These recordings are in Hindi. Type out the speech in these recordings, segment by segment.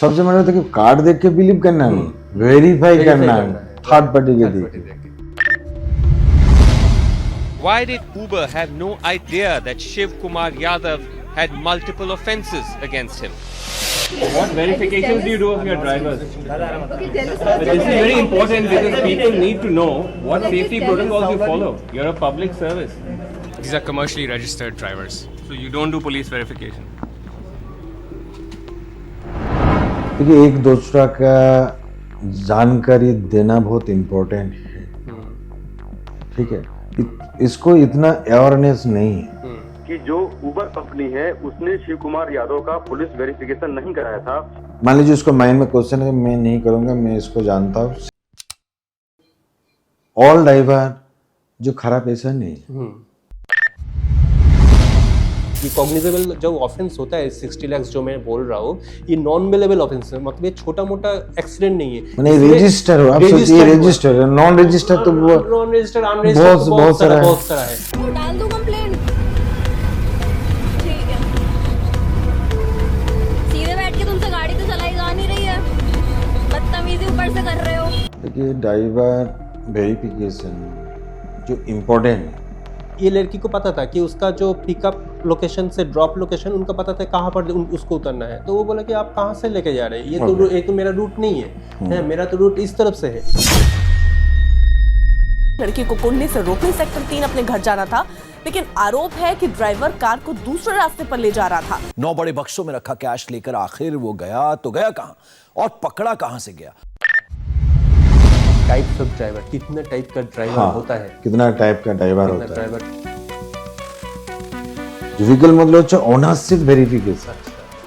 सबसे मैंने तो कि कार्ड देख के बिलीव करना नहीं, वेरीफाई करना है थर्ड पार्टी के देख। Why did Uber have no idea that Shiv Kumar Yadav had multiple offences against him? What verifications do you do of your drivers? This is very important because people need to know what safety protocols you follow. You're a public service. These are commercially registered drivers. So you don't do police verification. देखिए, एक दूसरा का जानकारी देना बहुत इम्पोर्टेंट है, ठीक है। इसको इतना अवेयरनेस नहीं है कि जो उबर कंपनी है उसने शिव कुमार यादव का पुलिस वेरिफिकेशन नहीं कराया था। मान लीजिए उसको माइंड में क्वेश्चन है, मैं नहीं करूंगा, मैं इसको जानता हूँ। ऑल ड्राइवर जो खराब ऐसा नहीं है। ये कॉग्निजेबल जो ऑफेंस होता है 60 लाख जो मैं बोल रहा हूँ, ये नॉन बेलेबल ऑफेंस है, मतलब ये छोटा मोटा एक्सीडेंट नहीं है। नहीं, रजिस्टर हो, आप सोचिए रजिस्टर है, नॉन रजिस्टर तो वो नॉन रजिस्टर अनरजिस्टर्ड बहुत सारा है। वो डाल दूं कंप्लेंट, ठीक है। सीधे बैठ के तुमसे गाड़ी तो चलाई जा नहीं रही है, बदतमीजी ऊपर से कर रहे हो। देखिए, ड्राइवर वेरिफिकेशन जो इम्पोर्टेंट है, ये लड़की को पता था कि उसका जो पिकअप लोकेशन से ड्रॉप लोकेशन उनका पता था कहाँ पर उसको उतरना है, तो वो बोला कि आप कहाँ से लेके जा रहे हैं, ये तो मेरा रूट नहीं है, मेरा तो रूट इस तरफ से है। लड़की को कुंडली से रोकने सेक्टर 3 अपने घर जाना था, लेकिन आरोप है कि ड्राइवर कार को दूसरे रास्ते पर ले जा रहा था। 9 बड़े बक्सों में रखा कैश लेकर आखिर वो गया तो गया कहाँ और पकड़ा कहाँ से गया। टाइप्स ऑफ ड्राइवर, कितने टाइप का ड्राइवर होता है, कितना टाइप का ड्राइवर होता है। ड्राइवर व्हीकल मतलब ओनरशिप वेरिफिकेशन,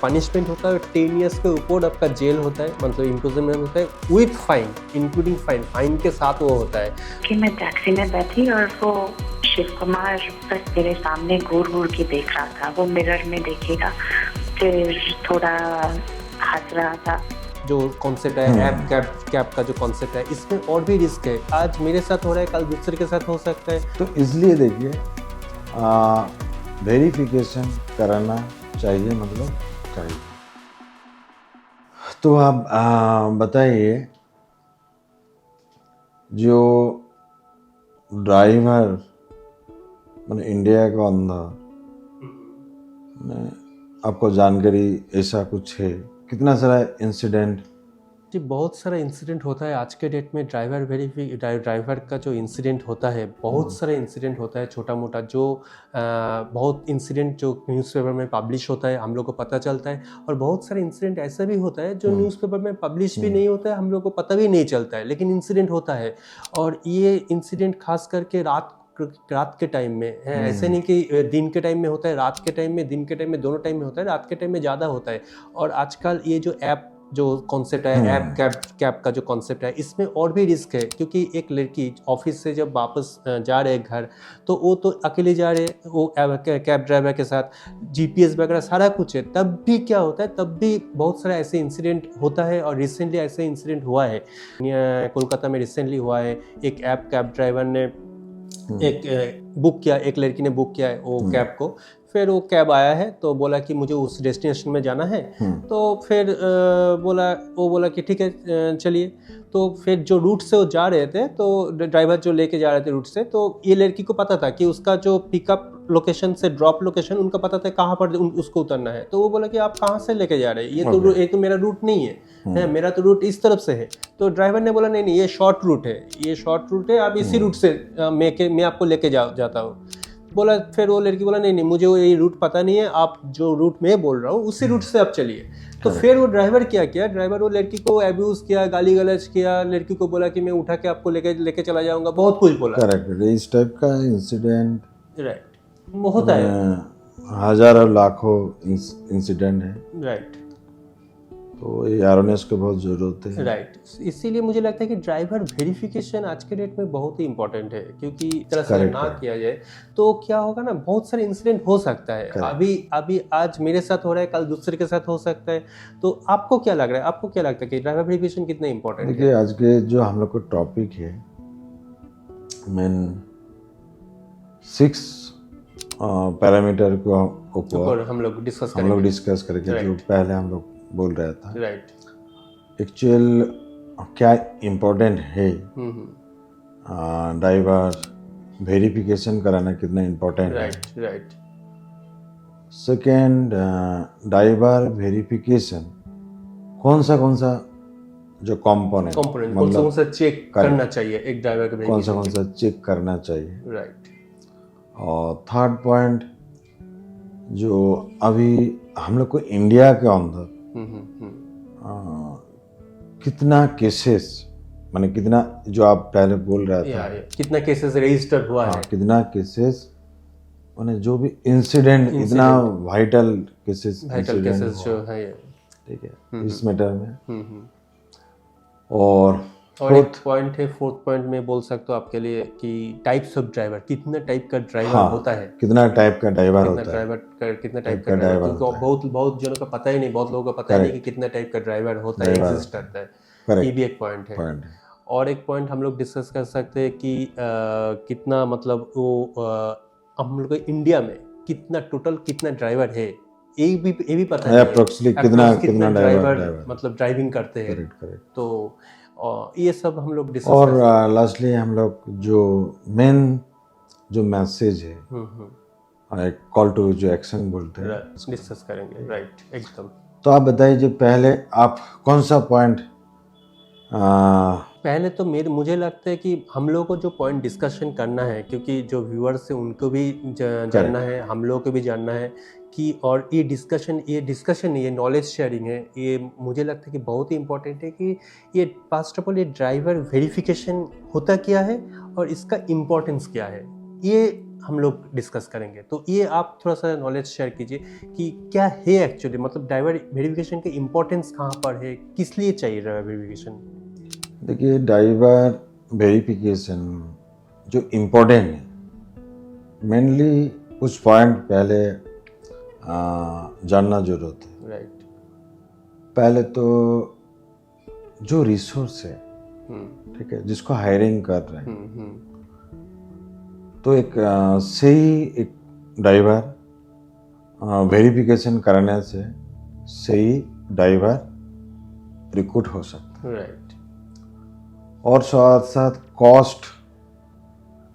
पनिशमेंट होता है 10 इयर्स के ऊपर आपका जेल होता है, मतलब इम्प्रिजनमेंट होता है विद फाइन, इंक्लूडिंग फाइन के साथ वो होता है। कि मैं टैक्सी में बैठी और वो शिव कुमार बस मेरे सामने घूर घूर के देख रहा था, वो मिरर में देखेगा, फिर थोड़ा हंस रहा था। जो कॉन्सेप्ट है ऐप कैब का जो कॉन्सेप्ट है, इसमें और भी रिस्क है। आज मेरे साथ हो रहा है, कल दूसरे के साथ हो सकता है। तो इसलिए देखिए वेरिफिकेशन कराना चाहिए, मतलब चाहिए। तो आप बताइए, जो ड्राइवर मतलब इंडिया के अंदर आपको जानकारी ऐसा कुछ है, कितना सारा इंसिडेंट? जी, बहुत सारा इंसिडेंट होता है आज के डेट में। ड्राइवर का जो इंसिडेंट होता है, बहुत सारा इंसिडेंट होता है छोटा मोटा, जो बहुत इंसिडेंट जो न्यूज़पेपर में पब्लिश होता है हम लोग को पता चलता है, और बहुत सारे इंसिडेंट ऐसा भी होता है जो न्यूज़पेपर में पब्लिश भी नहीं होता है, हम लोग को पता भी नहीं चलता है, लेकिन इंसिडेंट होता है। और ये इंसिडेंट खास करके रात के टाइम में है, ऐसे नहीं कि दिन के टाइम में होता है, रात के टाइम में, दिन के टाइम में, दोनों टाइम में होता है, रात के टाइम में ज़्यादा होता है। और आजकल ये जो ऐप जो कॉन्सेप्ट है, ऐप कैब का जो कॉन्सेप्ट है, इसमें और भी रिस्क है, क्योंकि एक लड़की ऑफिस से जब वापस जा रहे हैं घर, तो वो तो अकेले जा रहे हैं, वो कैब ड्राइवर के साथ GPS वगैरह सारा कुछ है, तब भी क्या होता है, तब भी बहुत सारा ऐसे इंसिडेंट होता है। और रिसेंटली ऐसे इंसिडेंट हुआ है कोलकाता में, रिसेंटली हुआ है। एक ऐप कैब ड्राइवर ने बुक किया, एक लड़की ने बुक किया है वो कैब को, फिर वो कैब आया है तो बोला कि मुझे उस डेस्टिनेशन में जाना है, तो फिर बोला कि ठीक है चलिए। तो फिर जो रूट से वो जा रहे थे, तो ड्राइवर जो लेके जा रहे थे रूट से, तो ये लड़की को पता था कि उसका जो पिकअप लोकेशन से ड्रॉप लोकेशन उनका पता था कहाँ पर उसको उतरना है, तो वो बोला कि आप कहाँ से लेके जा रहे हैं, ये तो मेरा रूट नहीं है, मेरा तो रूट इस तरफ से है। तो ड्राइवर ने बोला नहीं, ये शॉर्ट रूट है, आप इसी रूट से मैं आपको लेके जाता हूँ। बोला, फिर वो लड़की बोला नहीं, मुझे वो ये रूट पता नहीं है, आप जो रूट मैं बोल रहा हूँ उसी रूट से आप चलिए। तो फिर वो ड्राइवर क्या किया, वो लड़की को अब्यूज किया, गाली गलौज किया, लड़की को बोला कि मैं उठा के आपको लेके चला जाऊंगा, बहुत कुछ बोला। करेक्ट, इस टाइप का इंसिडेंट राइट होता है, हजारों लाखों इंसिडेंट है। राइट, तो ये अवेयरनेस की बहुत ज़रूरत है। राइट, इसीलिए मुझे लगता है कि ड्राइवर वेरिफिकेशन आज के डेट में बहुत ही इंपॉर्टेंट है, क्योंकि इस तरह से ना किया जाए तो क्या होगा ना, बहुत सारे इंसिडेंट हो सकता है। अभी आज मेरे साथ हो रहा है, कल दूसरे के साथ हो सकता है। तो आपको क्या लग रहा है, आपको क्या लगता है कि ड्राइवर वेरिफिकेशन कितना इंपॉर्टेंट है? देखिए, आज के जो हम लोग का टॉपिक है, मेन 6 पैरामीटर को ऊपर हम लोग डिस्कस करके जो पहले हम लोग बोल रहा था, राइट, एक्चुअल क्या इम्पोर्टेंट है, ड्राइवर वेरिफिकेशन कराना कितना इम्पोर्टेंट है। Right right second, driver verification कौन सा जो कंपोनेंट कंपोनेंट कौन सा चेक करना चाहिए एक ड्राइवर के कौन सा चेक करना चाहिए। राइट। और थर्ड पॉइंट, जो अभी हम लोग को इंडिया के अंदर कितना केसेस, माने कितना, जो आप पहले बोल रहे थे, कितना केसेस रजिस्टर हुआ है, कितना केसेस, माने जो भी इंसिडेंट इतना वाइटल केसेस जो है ये, ठीक है, इस मैटर में। और एक पॉइंट है, फोर्थ पॉइंट में बोल सकते हो आपके लिए कि टाइप्स ऑफ ड्राइवर, कितना टाइप का ड्राइवर होता है, कितना टाइप का ड्राइवर होता है, कितना टाइप का ड्राइवर, बहुत जनों का पता ही नहीं, बहुत लोगों का पता ही नहीं कि कितना टाइप का ड्राइवर होता है, एग्जिस्ट करता है। ये भी एक पॉइंट है। और एक पॉइंट हम लोग डिस्कस कर सकते हैं कि कितना मतलब वो हम लोग इंडिया में कितना ड्राइवर है, ये भी पता है, अप्रोक्सीमेटली कितना ड्राइवर मतलब ड्राइविंग करते हैं। करेक्ट। तो ये सब हम लोग डिस्कस और लास्टली हम लोग जो मेन जो मैसेज है, एक कॉल टू जो एक्शन बोलते हैं, डिस्कस करेंगे। राइट, एकदम। तो आप बताइए, जो पहले आप कौन सा पॉइंट, पहले तो मुझे लगता है कि हम लोगों को जो पॉइंट डिस्कशन करना है, क्योंकि जो व्यूअर्स है उनको भी जानना है, हम लोगों को भी जानना है कि, और ये डिस्कशन ये नॉलेज शेयरिंग है, ये मुझे लगता है कि बहुत ही इंपॉर्टेंट है कि ये फर्स्ट ऑफ ऑल ये ड्राइवर वेरिफिकेशन होता क्या है और इसका इम्पोर्टेंस क्या है, ये हम लोग डिस्कस करेंगे। तो ये आप थोड़ा सा नॉलेज शेयर कीजिए कि क्या है एक्चुअली, मतलब ड्राइवर वेरिफिकेशन के इम्पोर्टेंस कहाँ पर है, किस लिए चाहिए ड्राइवर वेरिफिकेशन। देखिए, ड्राइवर वेरिफिकेशन जो इम्पोर्टेंट है, मेनली कुछ पॉइंट पहले जानना जरूरत है। राइट। पहले तो जो रिसोर्स है, ठीक है, जिसको हायरिंग कर रहे हैं, तो एक सही एक ड्राइवर वेरिफिकेशन करने से सही ड्राइवर रिक्रूट हो सकता है। राइट। और साथ साथ कॉस्ट,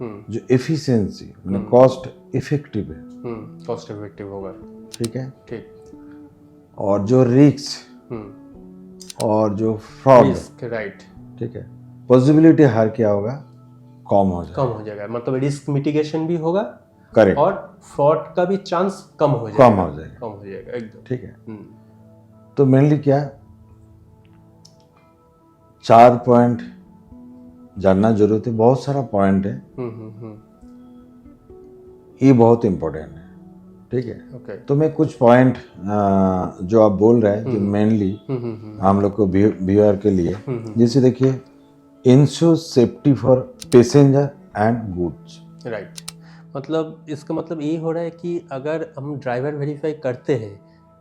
जो एफिशिएंसी, मतलब कॉस्ट इफेक्टिव है, कॉस्ट इफेक्टिव होगा। ठीक है, ठीक। और जो रिस्क और जो फ्रॉड, राइट, ठीक है, पॉसिबिलिटी हर क्या होगा, कम हो जाएगा, मतलब रिस्क मिटिगेशन भी होगा। करेक्ट। और फ्रॉड का भी चांस कम हो जाएगा एकदम। ठीक है। तो मेनली क्या, 4 पॉइंट जानना जरूरत है, बहुत सारा पॉइंट है, ये बहुत इम्पोर्टेंट है। ठीक है। तो मैं कुछ पॉइंट जो आप बोल रहे हैं, जो मेनली हम लोग को व्यूअर के लिए, जैसे देखिए, ensure safety for passenger and goods. Right, मतलब इसका मतलब ये हो रहा है कि अगर हम ड्राइवर वेरीफाई करते हैं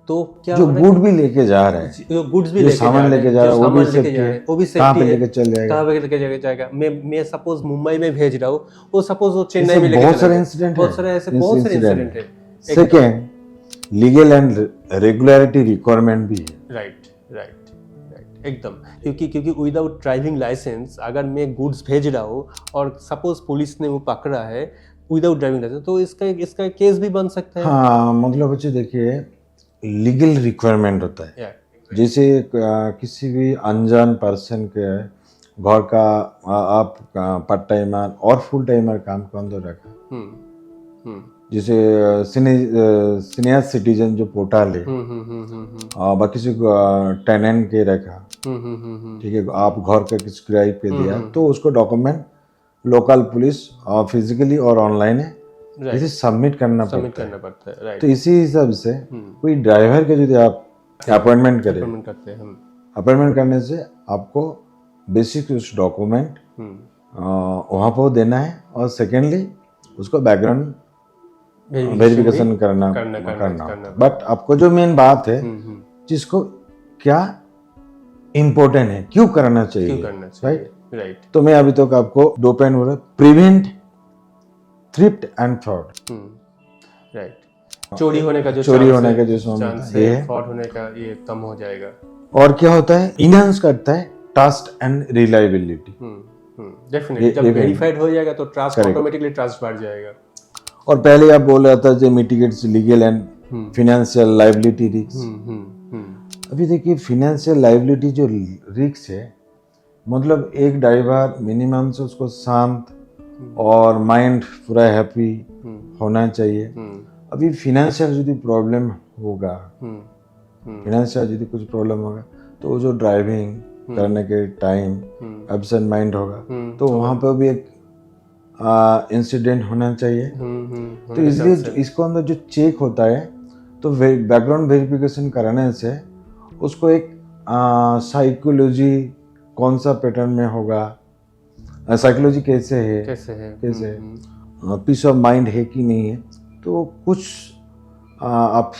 तो क्या जो गुड भी लेके जा रहे हैं, गुड्स भी सामान लेके जा रहे हैं, वो भी सेफ्टी है, कहाँ पे लेके चल जाएगा, कहाँ पे लेके जाएगा। मैं सपोज मुंबई में भेज रहा हूँ, वो सपोज वो चेन्नई में लेके, बहुत सारे इंसिडेंट है। Second, legal and regularity requirement भी है। राइट, एकदम। क्योंकि विदाउट ड्राइविंग लाइसेंस अगर मैं गुड्स भेज रहा हूँ और सपोज पुलिस ने वो पकड़ा है विदाउट ड्राइविंग लाइसेंस, तो इसका केस भी बन सकता है। हाँ, मतलब बच्चे देखिए, लीगल रिक्वायरमेंट होता है। जैसे किसी भी अनजान पर्सन के घर का आप पार्ट टाइमर और फुल टाइमर काम को अंदर रखा, जैसे सीनियर सिटीजन जो पोर्टल है, और किसी को टेनेंट के रखा, ठीक है, आप घर का किसी किराए पे दिया, तो उसको डॉक्यूमेंट लोकल पुलिस और फिजिकली और ऑनलाइन है इसे सबमिट करना पड़ता है। राइट। तो इसी हिसाब से कोई ड्राइवर के यदि आप अपॉइंटमेंट करें, अपॉइंटमेंट करने से आपको बेसिक उस डॉक्यूमेंट वहाँ पर देना है, और सेकेंडली उसको बैकग्राउंड वेरिफिकेशन करना। बट आपको जो मेन बात है, जिसको क्या इम्पोर्टेंट है, क्यों करना चाहिए, राइट। तो मैं अभी तक आपको 2 पॉइंट बोला, prevent thrift and fraud. Right, चोरी होने का जो चांस है, फ्रॉड होने का ये कम हो जाएगा। और क्या होता है, इनहांस करता है ट्रस्ट एंड रिलायबिलिटी। डेफिनेटली जब वेरीफाइड हो जाएगा तो ट्रस्ट ऑटोमेटिकली ट्रस्ट बढ़ जाएगा। और पहले आप बोल रहा था जो mitigates legal and financial liability risk. अभी देखिए फाइनेंशियल लायबिलिटी जो रिस्क है, मतलब एक ड्राइवर मिनिमम से उसको शांत और माइंड पूरा हैप्पी होना चाहिए। अभी फाइनेंशियल यदि प्रॉब्लम होगा, फाइनेंशियल यदि कुछ प्रॉब्लम होगा तो वो जो ड्राइविंग करने के टाइम एब्सेंट माइंड होगा तो वहाँ पर भी एक इंसिडेंट होना चाहिए। तो इसलिए इसको अंदर जो चेक होता है तो बैकग्राउंड वेरिफिकेशन कराने से उसको एक साइकोलॉजी कौन सा पैटर्न में होगा, साइकोलॉजी कैसे है, पीस ऑफ माइंड है कि नहीं है, तो कुछ आप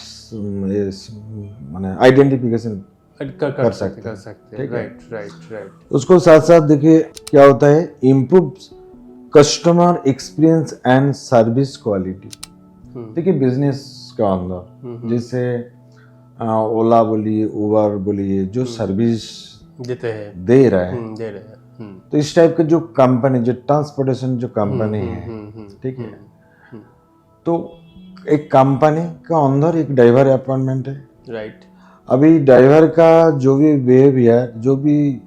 माने आइडेंटिफिकेशन कर सकते हैं। राइट। उसको साथ साथ देखिए क्या होता है, improve customer experience and service quality. देखिए बिजनेस का अंदर जैसे ओला बोलिए, उबर बोलिए, जो सर्विस दे रहा है, तो इस टाइप के जो कंपनी, जो ट्रांसपोर्टेशन जो कंपनी है, ठीक है, तो एक कंपनी का अंदर एक ड्राइवर अपॉइंटमेंट है। राइट। अभी ड्राइवर का जो भी बिहेवियर, जो भी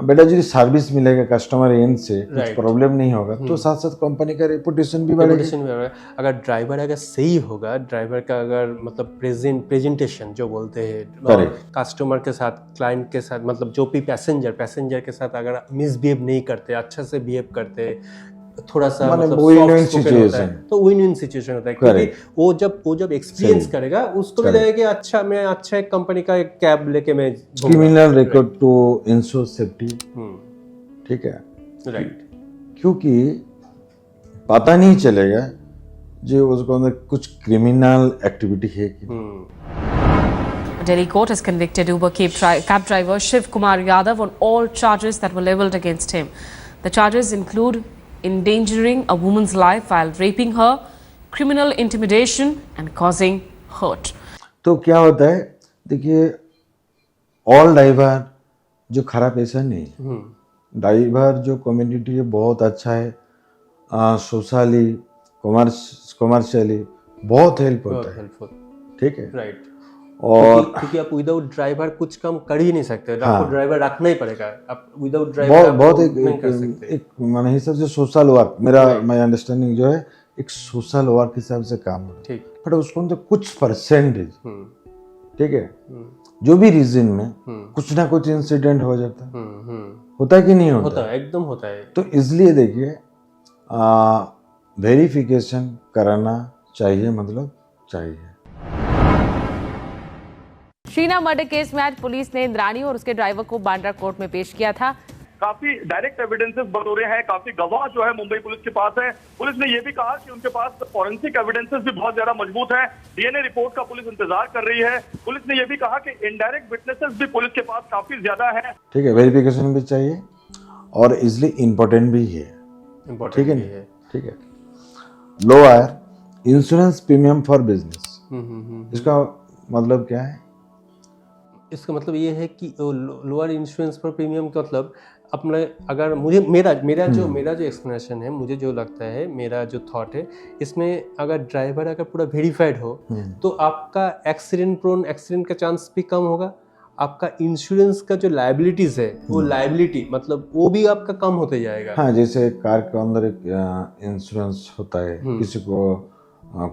बेटा जो सर्विस मिलेगा कस्टमर एंड से, कुछ प्रॉब्लम नहीं होगा तो साथ साथ कंपनी का रेपुटेशन भी बढ़ेगा। अगर ड्राइवर अगर सही होगा, ड्राइवर का अगर मतलब प्रेजेंटेशन जो बोलते हैं कस्टमर के साथ, क्लाइंट के साथ, मतलब जो भी पैसेंजर के साथ अगर मिसबिहेव नहीं करते, अच्छा से बिहेव करते, थोड़ा सा मतलब विन-विन सिचुएशन, तो विन-विन सिचुएशन होता है। क्योंकि वो जब एक्सपीरियंस करेगा उसको भी लगेगा कि अच्छा मैं अच्छा एक कंपनी का एक कैब लेके मैं criminal record to ensure safety. ठीक है, राइट। क्योंकि पता नहीं चलेगा जो उसको अंदर कुछ क्रिमिनल एक्टिविटी है कि Delhi court has convicted Uber cab driver Shiv Kumar Yadav on all charges that were leveled against him. The charges include endangering a woman's life while raping her, criminal intimidation and causing hurt. तो क्या होता है, देखिए ऑल ड्राइवर जो खराब ऐसा नहीं, ड्राइवर जो कम्युनिटी है बहुत अच्छा है, सोशली कमर्शियली बहुत हेल्प होता है। ठीक है, राइट। और क्योंकि आप विदाउट ड्राइवर कुछ काम कर ही नहीं सकते, आपको ड्राइवर रखना ही पड़ेगा। आप विदाउट ड्राइवर बहुत एक माने हिसाब से सोशल वर्क, मेरा माय अंडरस्टैंडिंग जो है एक सोशल वर्क हिसाब से काम है। ठीक। बट उसको अंदर कुछ परसेंटेज, ठीक है, जो भी रीजन में कुछ ना कुछ इंसिडेंट हो जाता है, होता है कि नहीं होता? होता है, एकदम होता है। तो इसलिए देखिए वेरिफिकेशन कराना चाहिए, मतलब चाहिए। शीना मर्डर केस में आज पुलिस ने इंद्राणी और उसके ड्राइवर को बांद्रा कोर्ट में पेश किया था। काफी डायरेक्ट एविडेंसेस बटोरे हैं, काफी गवाह जो है मुंबई पुलिस के पास है। पुलिस ने यह भी कहा कि उनके पास फॉरेंसिक एविडेंसेस भी बहुत ज्यादा मजबूत है। डीएनए रिपोर्ट का पुलिस इंतजार कर रही है। पुलिस ने यह भी कहा कि इनडायरेक्ट विटनेसेस भी पुलिस के पास काफी ज्यादा है। ठीक है, वेरिफिकेशन भी चाहिए और इसलिए इम्पोर्टेंट भी है। ठीक है, ठीक है। Lower insurance premium for business, इसका मतलब क्या है? इसका मतलब ये है कि लोअर इंश्योरेंस पर प्रीमियम का मतलब अपना, अगर मुझे मेरा जो एक्सप्लेनेशन है, मुझे जो लगता है, मेरा जो थॉट है इसमें, अगर ड्राइवर अगर पूरा वेरीफाइड हो तो आपका एक्सीडेंट का चांस भी कम होगा। आपका इंश्योरेंस का जो लायबिलिटीज है वो लायबिलिटी मतलब वो भी आपका कम होते जाएगा। हाँ, जैसे कार के अंदर एक इंश्योरेंस होता है, किसी को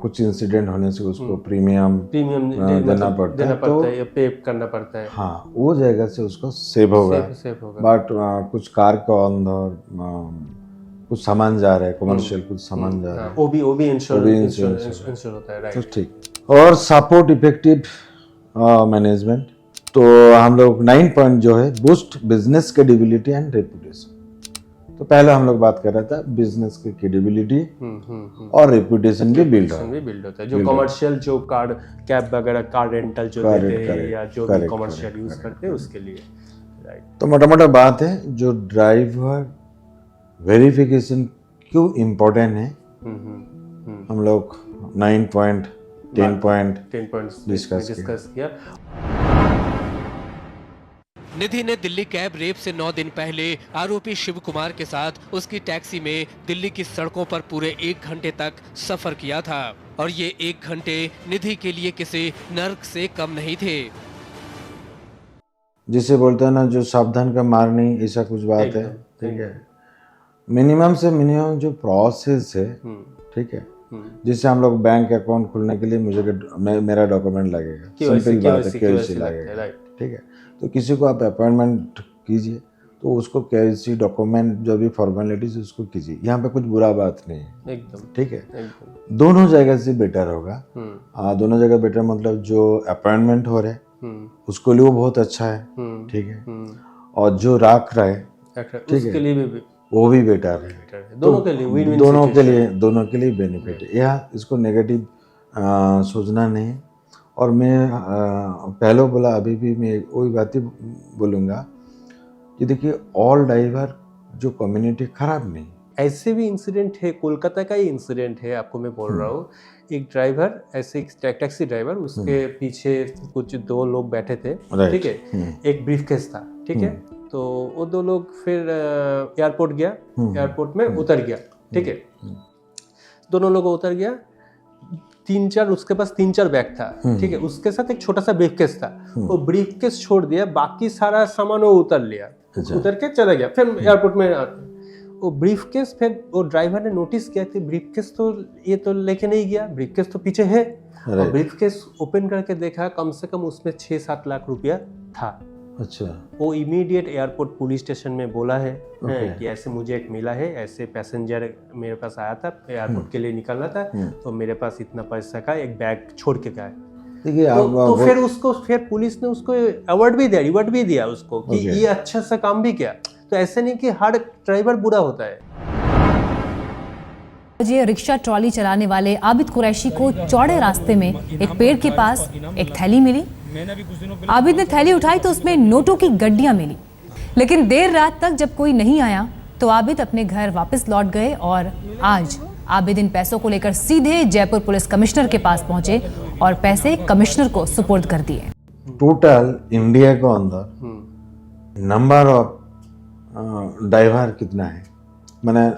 कुछ इंसिडेंट होने से उसको प्रीमियम देना पड़ता है या पे करना पड़ता है। हाँ, वो जगह से उसको सेव होगा। बट कुछ कार के अंदर कुछ सामान जा रहा है, कमर्शियल कुछ सामान जा रहा है, वो भी इंश्योरेंस होता है। राइट, ठीक। और सपोर्ट इफेक्टिव मैनेजमेंट, तो हम लोग 9 पॉइंट जो है, boost business credibility and reputation. तो पहले हम लोग बात कर रहे थे बिजनेस की क्रेडिबिलिटी और रेपुटेशन भी बिल्ड होता है। जो कमर्शियल, जो कार कैब वगैरह, कार रेंटल जो देते हैं या जो भी कमर्शियल यूज करते हैं उसके लिए। राइट। तो मोटा बात है, जो ड्राइवर वेरिफिकेशन क्यों इम्पोर्टेंट है, हम लोग 9 पॉइंट 10 पॉइंट डिस्कस किया। निधि ने दिल्ली कैब रेप से 9 दिन पहले आरोपी शिव कुमार के साथ उसकी टैक्सी में दिल्ली की सड़कों पर पूरे 1 घंटे तक सफर किया था और ये 1 घंटे निधि के लिए किसी नर्क से कम नहीं थे। जिसे बोलते हैं ना, जो सावधान का मार नहीं, ऐसा कुछ बात है। ठीक है, मिनिमम से मिनिमम जो प्रोसेस है, ठीक है, जिससे हम लोग बैंक अकाउंट खोलने के लिए मेरा डॉक्यूमेंट लगेगा, सिंपल बात है, केवाईसी लगेगा। ठीक है, तो किसी को आप अपॉइंटमेंट कीजिए तो उसको केवाईसी डॉक्यूमेंट जो भी फॉर्मेलिटीज उसको कीजिए। यहाँ पे कुछ बुरा बात नहीं है एकदम। ठीक है, दोनों जगह से बेटर होगा। दोनों जगह बेटर मतलब जो अपॉइंटमेंट हो रहे उसको लिए वो बहुत अच्छा है। ठीक है, और जो राख रहा है उसके लिए भी वो भी बेटर है। दोनों के लिए win-win दोनों के लिए बेनिफिट है। यह इसको नेगेटिव सोचना नहीं। और मैं पहले बोला, अभी भी मैं वही बात ही बोलूँगा कि देखिए, ऑल ड्राइवर जो कम्युनिटी खराब नहीं। ऐसे भी इंसिडेंट है, कोलकाता का ही इंसिडेंट है, आपको मैं बोल रहा हूँ। एक ड्राइवर, ऐसे टैक्सी ड्राइवर, उसके पीछे कुछ 2 लोग बैठे थे। ठीक है, एक ब्रीफकेस था। ठीक है, तो वो 2 लोग फिर एयरपोर्ट गया, एयरपोर्ट में उतर गया। ठीक है, दोनों लोग उतर गया, 3-4 उसके पास 3-4 बैग था। ठीक है, उसके साथ एक छोटा सा ब्रीफकेस था। वो ब्रीफकेस छोड़ दिया, बाकी सारा सामान वो उतर लिया, उतर के चला गया। फिर एयरपोर्ट में वो ब्रीफकेस, फिर वो ड्राइवर ने नोटिस किया कि ब्रीफकेस तो ये तो लेके नहीं गया, ब्रीफकेस तो पीछे है। और ब्रीफकेस ओपन करके देखा, कम से कम उसमें 6-7 लाख रुपया था। अच्छा, वो इमीडिएट एयरपोर्ट पुलिस स्टेशन में बोला है कि ऐसे मुझे एक मिला है, ऐसे पैसेंजर मेरे पास आया था, एयरपोर्ट के लिए निकलना था, तो मेरे पास इतना पैसा का एक बैग छोड़ के गया। देखिए, तो फिर उसको, फिर पुलिस ने उसको रिवॉर्ड भी दिया उसको कि ये अच्छा सा काम भी किया। तो ऐसे नहीं कि हर ड्राइवर बुरा होता है। ये रिक्शा ट्रॉली चलाने वाले आबिद कुरैशी को चौड़े रास्ते में एक पेड़ के पास एक थैली मिली। आबिद ने थैली उठाई तो उसमें नोटों की गड्डियां मिली। लेकिन देर रात तक जब कोई नहीं आया तो आबिद अपने घर वापस लौट गए और आज आबिद इन पैसों को लेकर सीधे जयपुर पुलिस कमिश्नर के पास पहुंचे और पैसे कमिश्नर को सुपुर्द कर दिए। टोटल इंडिया के अंदर नंबर ऑफ ड्राइवर कितना है, मैंने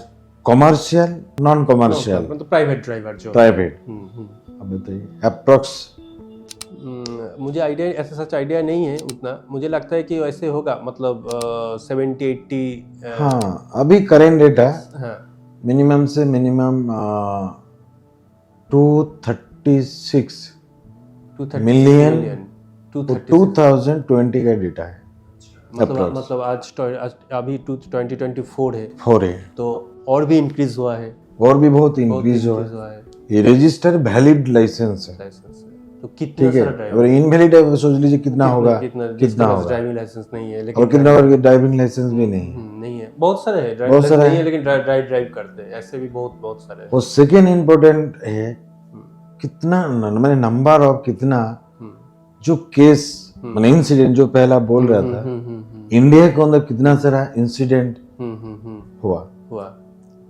कमर्शियल, नॉन कमर्शियल, मतलब प्राइवेट ड्राइवर जो प्राइवेट, अब बताइए अप्रोक्स। मुझे आइडिया, ऐसा सच आइडिया नहीं है उतना। मुझे लगता है कि ऐसे होगा, मतलब 70-80। हाँ, अभी करेंट रेट है, मिनिमम से मिनिमम 236 मिलियन 2020 का डेटा है। मतलब आज अभी 2024 है, तो और भी इंक्रीज हुआ है, और भी बहुत इंक्रीज हुआ है। ये रजिस्टर वैलिड लाइसेंस है, तो कितना सारा ड्राइवर, अगर इनवैलिड है सोच लीजिए कितना होगा, कितना होगा। ड्राइविंग लाइसेंस नहीं है, लेकिन और कितना ड्राइविंग लाइसेंस भी नहीं है। बहुत सारे हैं ड्राइविंग लाइसेंस नहीं है, लेकिन ड्राइव करते हैं, ऐसे भी बहुत सारे हैं। और सेकेंड इम्पोर्टेंट है कितना, मैंने नंबर ऑफ कितना जो केस, मैंने इंसिडेंट जो पहला बोल रहा था, इंडिया के अंदर कितना सारा इंसिडेंट हुआ।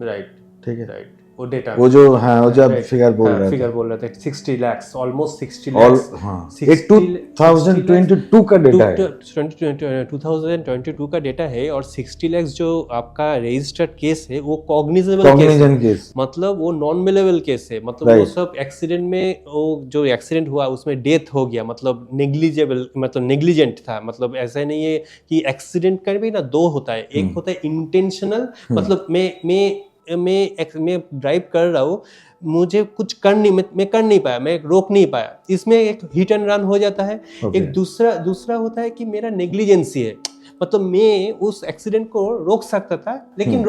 राइट, ठीक है, राइट। वो डेटा, वो जो, हाँ, वो जो फिगर बोल रहा था 60 लाख, ऑलमोस्ट 60 लाख। हाँ, 2022 का डेटा है, 2022 का डेटा है। और 60 लाख जो आपका रजिस्टर्ड केस है वो कॉग्निजेबल केस, मतलब वो नॉन बेलेबल केस है। मतलब वो सब एक्सीडेंट में, वो जो एक्सीडेंट हुआ उसमें डेथ हो गया, मतलब नेग्लिजेबल, मतलब नेग्लिजेंट था। मतलब ऐसा नहीं है कि एक्सीडेंट का भी ना 2 होता है, एक होता है इंटेंशनल, मतलब मैं ड्राइव कर रहा हूँ, मुझे कुछ मैं कर नहीं पाया, मैं रोक नहीं पाया, इसमें एक हिट एंड रन हो जाता है। एक दूसरा होता है कि मेरा नेग्लिजेंसी है, मतलब मैं उस एक्सीडेंट को रोक सकता था लेकिन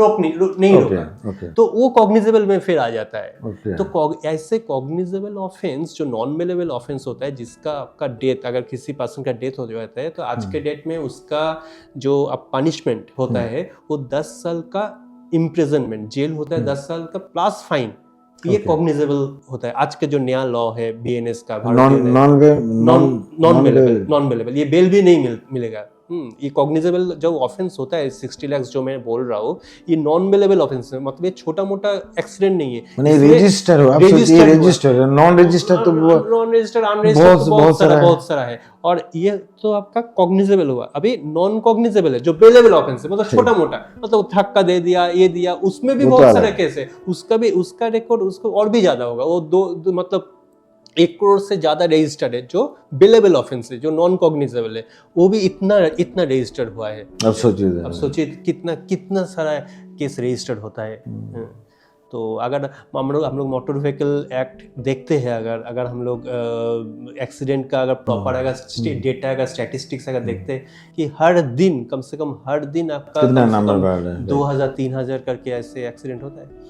नहीं रोका, तो वो कॉग्निजेबल में फिर आ जाता है। तो ऐसे कॉग्निजेबल ऑफेंस जो नॉन बेलेबल ऑफेंस होता है, जिसका आपका डेथ, अगर किसी पर्सन का डेथ हो जाता है तो आज के डेट में उसका जो पनिशमेंट होता है वो 10 साल का इम्प्रिजनमेंट, जेल होता है, 10 साल का प्लस फाइन। ये कॉग्निजेबल होता है। आज के जो नया लॉ है BNS का, नॉन बेलेबल, ये बेल भी नहीं मिलेगा, ये कॉग्निजेबल जो ऑफेंस होता है 60 लाख जो मैं बोल रहा हूँ, ये नॉन बेलेबल ऑफेंस है, मतलब ये छोटा मोटा एक्सीडेंट नहीं है, माने रजिस्टर हो, आप सोचिए रजिस्टर, नॉन रजिस्टर तो नॉन रजिस्टर अनरजिस्टर्ड बहुत सारा है, और ये तो आपका कॉग्निजेबल हुआ। अभी नॉन कॉग्निजेबल है जो बेलेबल ऑफेंस है, मतलब छोटा मोटा, मतलब धक्का दे दिया, ये दिया, उसमें भी बहुत सारे केस है, उसका रिकॉर्ड उसको और भी ज्यादा होगा, वो दो मतलब 1 करोड़ से ज्यादा रजिस्टर्ड है जो बिलेबल ऑफेंस है, जो नॉन कॉग्निजेबल है, वो भी इतना रजिस्टर्ड हुआ है। अब सोचिए कितना सारा केस रजिस्टर्ड होता है। तो अगर हम लोग मोटर व्हीकल एक्ट देखते हैं, अगर हम लोग एक्सीडेंट का अगर प्रॉपर अगर डेटा अगर स्टैटिस्टिक्स अगर देखते हैं कि हर दिन कम से कम हर दिन आपका 2000-3000 करके ऐसे एक्सीडेंट होता है।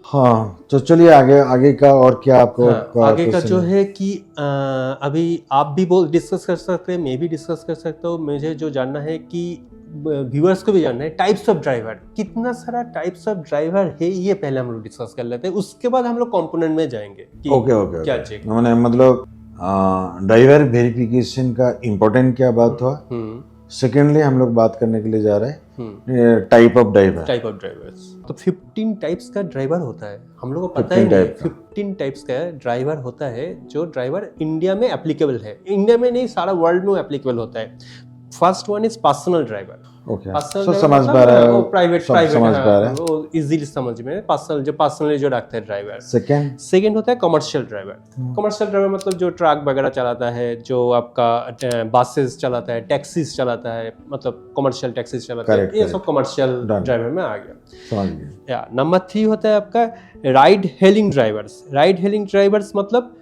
हाँ, तो चलिए आगे का और क्या आपको आगे का जो है कि अभी आप भी डिस्कस कर सकते हैं, मैं भी डिस्कस कर सकता हूँ। मुझे जो जानना है कि व्यूअर्स को भी जानना है टाइप्स ऑफ ड्राइवर, कितना सारा टाइप्स ऑफ ड्राइवर है, ये पहले हम लोग डिस्कस कर लेते हैं, उसके बाद हम लोग कंपोनेंट में जाएंगे कि ओके क्या चेक, मतलब ड्राइवर वेरिफिकेशन का इम्पोर्टेंट क्या बात हुआ। सेकेंडली हम लोग बात करने के लिए जा रहे हैं टाइप ऑफ ड्राइवर्स। तो 15 टाइप्स का ड्राइवर होता है, हम लोग को पता है 15 टाइप्स का ड्राइवर होता है जो ड्राइवर इंडिया में एप्लीकेबल है, इंडिया में नहीं सारा वर्ल्ड में एप्लीकेबल होता है। First one is personal driver, समझ पा रहा है, वो प्राइवेट समझ पा रहा है, वो इजीली समझ में पर्सनली जो रखते हैं ड्राइवर। सेकंड होता है कमर्शियल ड्राइवर। कमर्शियल ड्राइवर मतलब जो ट्रक वगैरह चलाता है, जो आपका बसेस चलाता है, टैक्सीज चलाता है, मतलब कमर्शियल टैक्सीज चलाता है, ये सब कमर्शियल ड्राइवर में आ गया। नंबर 3 होता है आपका ride hailing drivers. Ride hailing drivers मतलब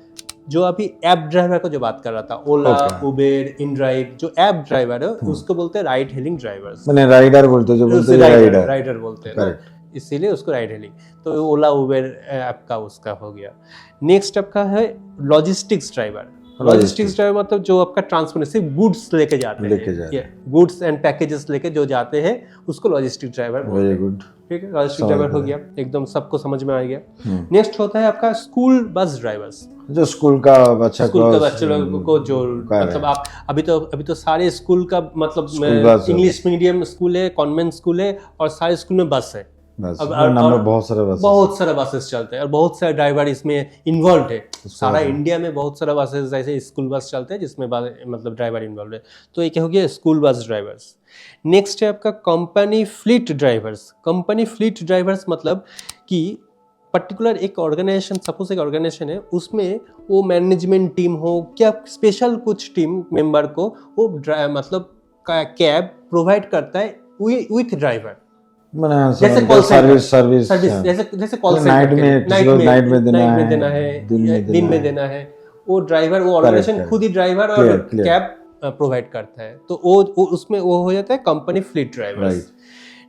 जो अभी ऐप ड्राइवर को जो बात कर रहा था, ओला, उबेर, इनड्राइव, जो ऐप ड्राइवर है उसको बोलते हैं राइड हेलिंग ड्राइवर्स। मैंने राइडर बोलते हैं, राइडर बोलते हैं, इसीलिए उसको राइड हेलिंग। तो ओला उबेर ऐप का उसका हो गया। नेक्स्ट आपका है लॉजिस्टिक्स ड्राइवर। लॉजिस्टिक्स ड्राइवर मतलब जो आपका ट्रांसपोर्ट सिर्फ गुड्स लेके जाते हैं, गुड्स एंड पैकेजेस लेके जो जाते हैं उसको लॉजिस्टिक ड्राइवर बोलते हैं। वेरी गुड, ठीक है, लॉजिस्टिक ड्राइवर हो गया, एकदम सबको समझ में आ गया। नेक्स्ट होता है आपका स्कूल बस ड्राइवर्स, जो स्कूल का बच्चे लोगों को जो मतलब आप अभी तो सारे स्कूल का मतलब इंग्लिश मीडियम स्कूल है, कॉन्वेंट स्कूल है, और सारे स्कूल में बस है। बहुत सारे बसेस चलते हैं और बहुत सारे ड्राइवर इसमें इन्वॉल्व है। सारा इंडिया में बहुत सारे बसेस ऐसे स्कूल बस चलते हैं जिसमें मतलब ड्राइवर इन्वॉल्व है। तो ये क्या हो गया, स्कूल बस ड्राइवर्स। नेक्स्ट है आपका company fleet drivers. Company fleet drivers मतलब कि पर्टिकुलर एक ऑर्गेनाइजेशन, सपोज एक ऑर्गेनाइजेशन है, उसमें वो मैनेजमेंट टीम हो क्या स्पेशल कुछ टीम मेंबर को वो मतलब कैब प्रोवाइड करता है विथ ड्राइवर। जैसे कॉल सर्विस जैसे कॉल नाइट में देना है, दिन में देना है, वो ड्राइवर, वो ऑर्गेनाइजेशन खुद ही ड्राइवर और कैब प्रोवाइड करता है। तो वो उसमें वो हो जाता है कंपनी फ्लीट ड्राइवर्स।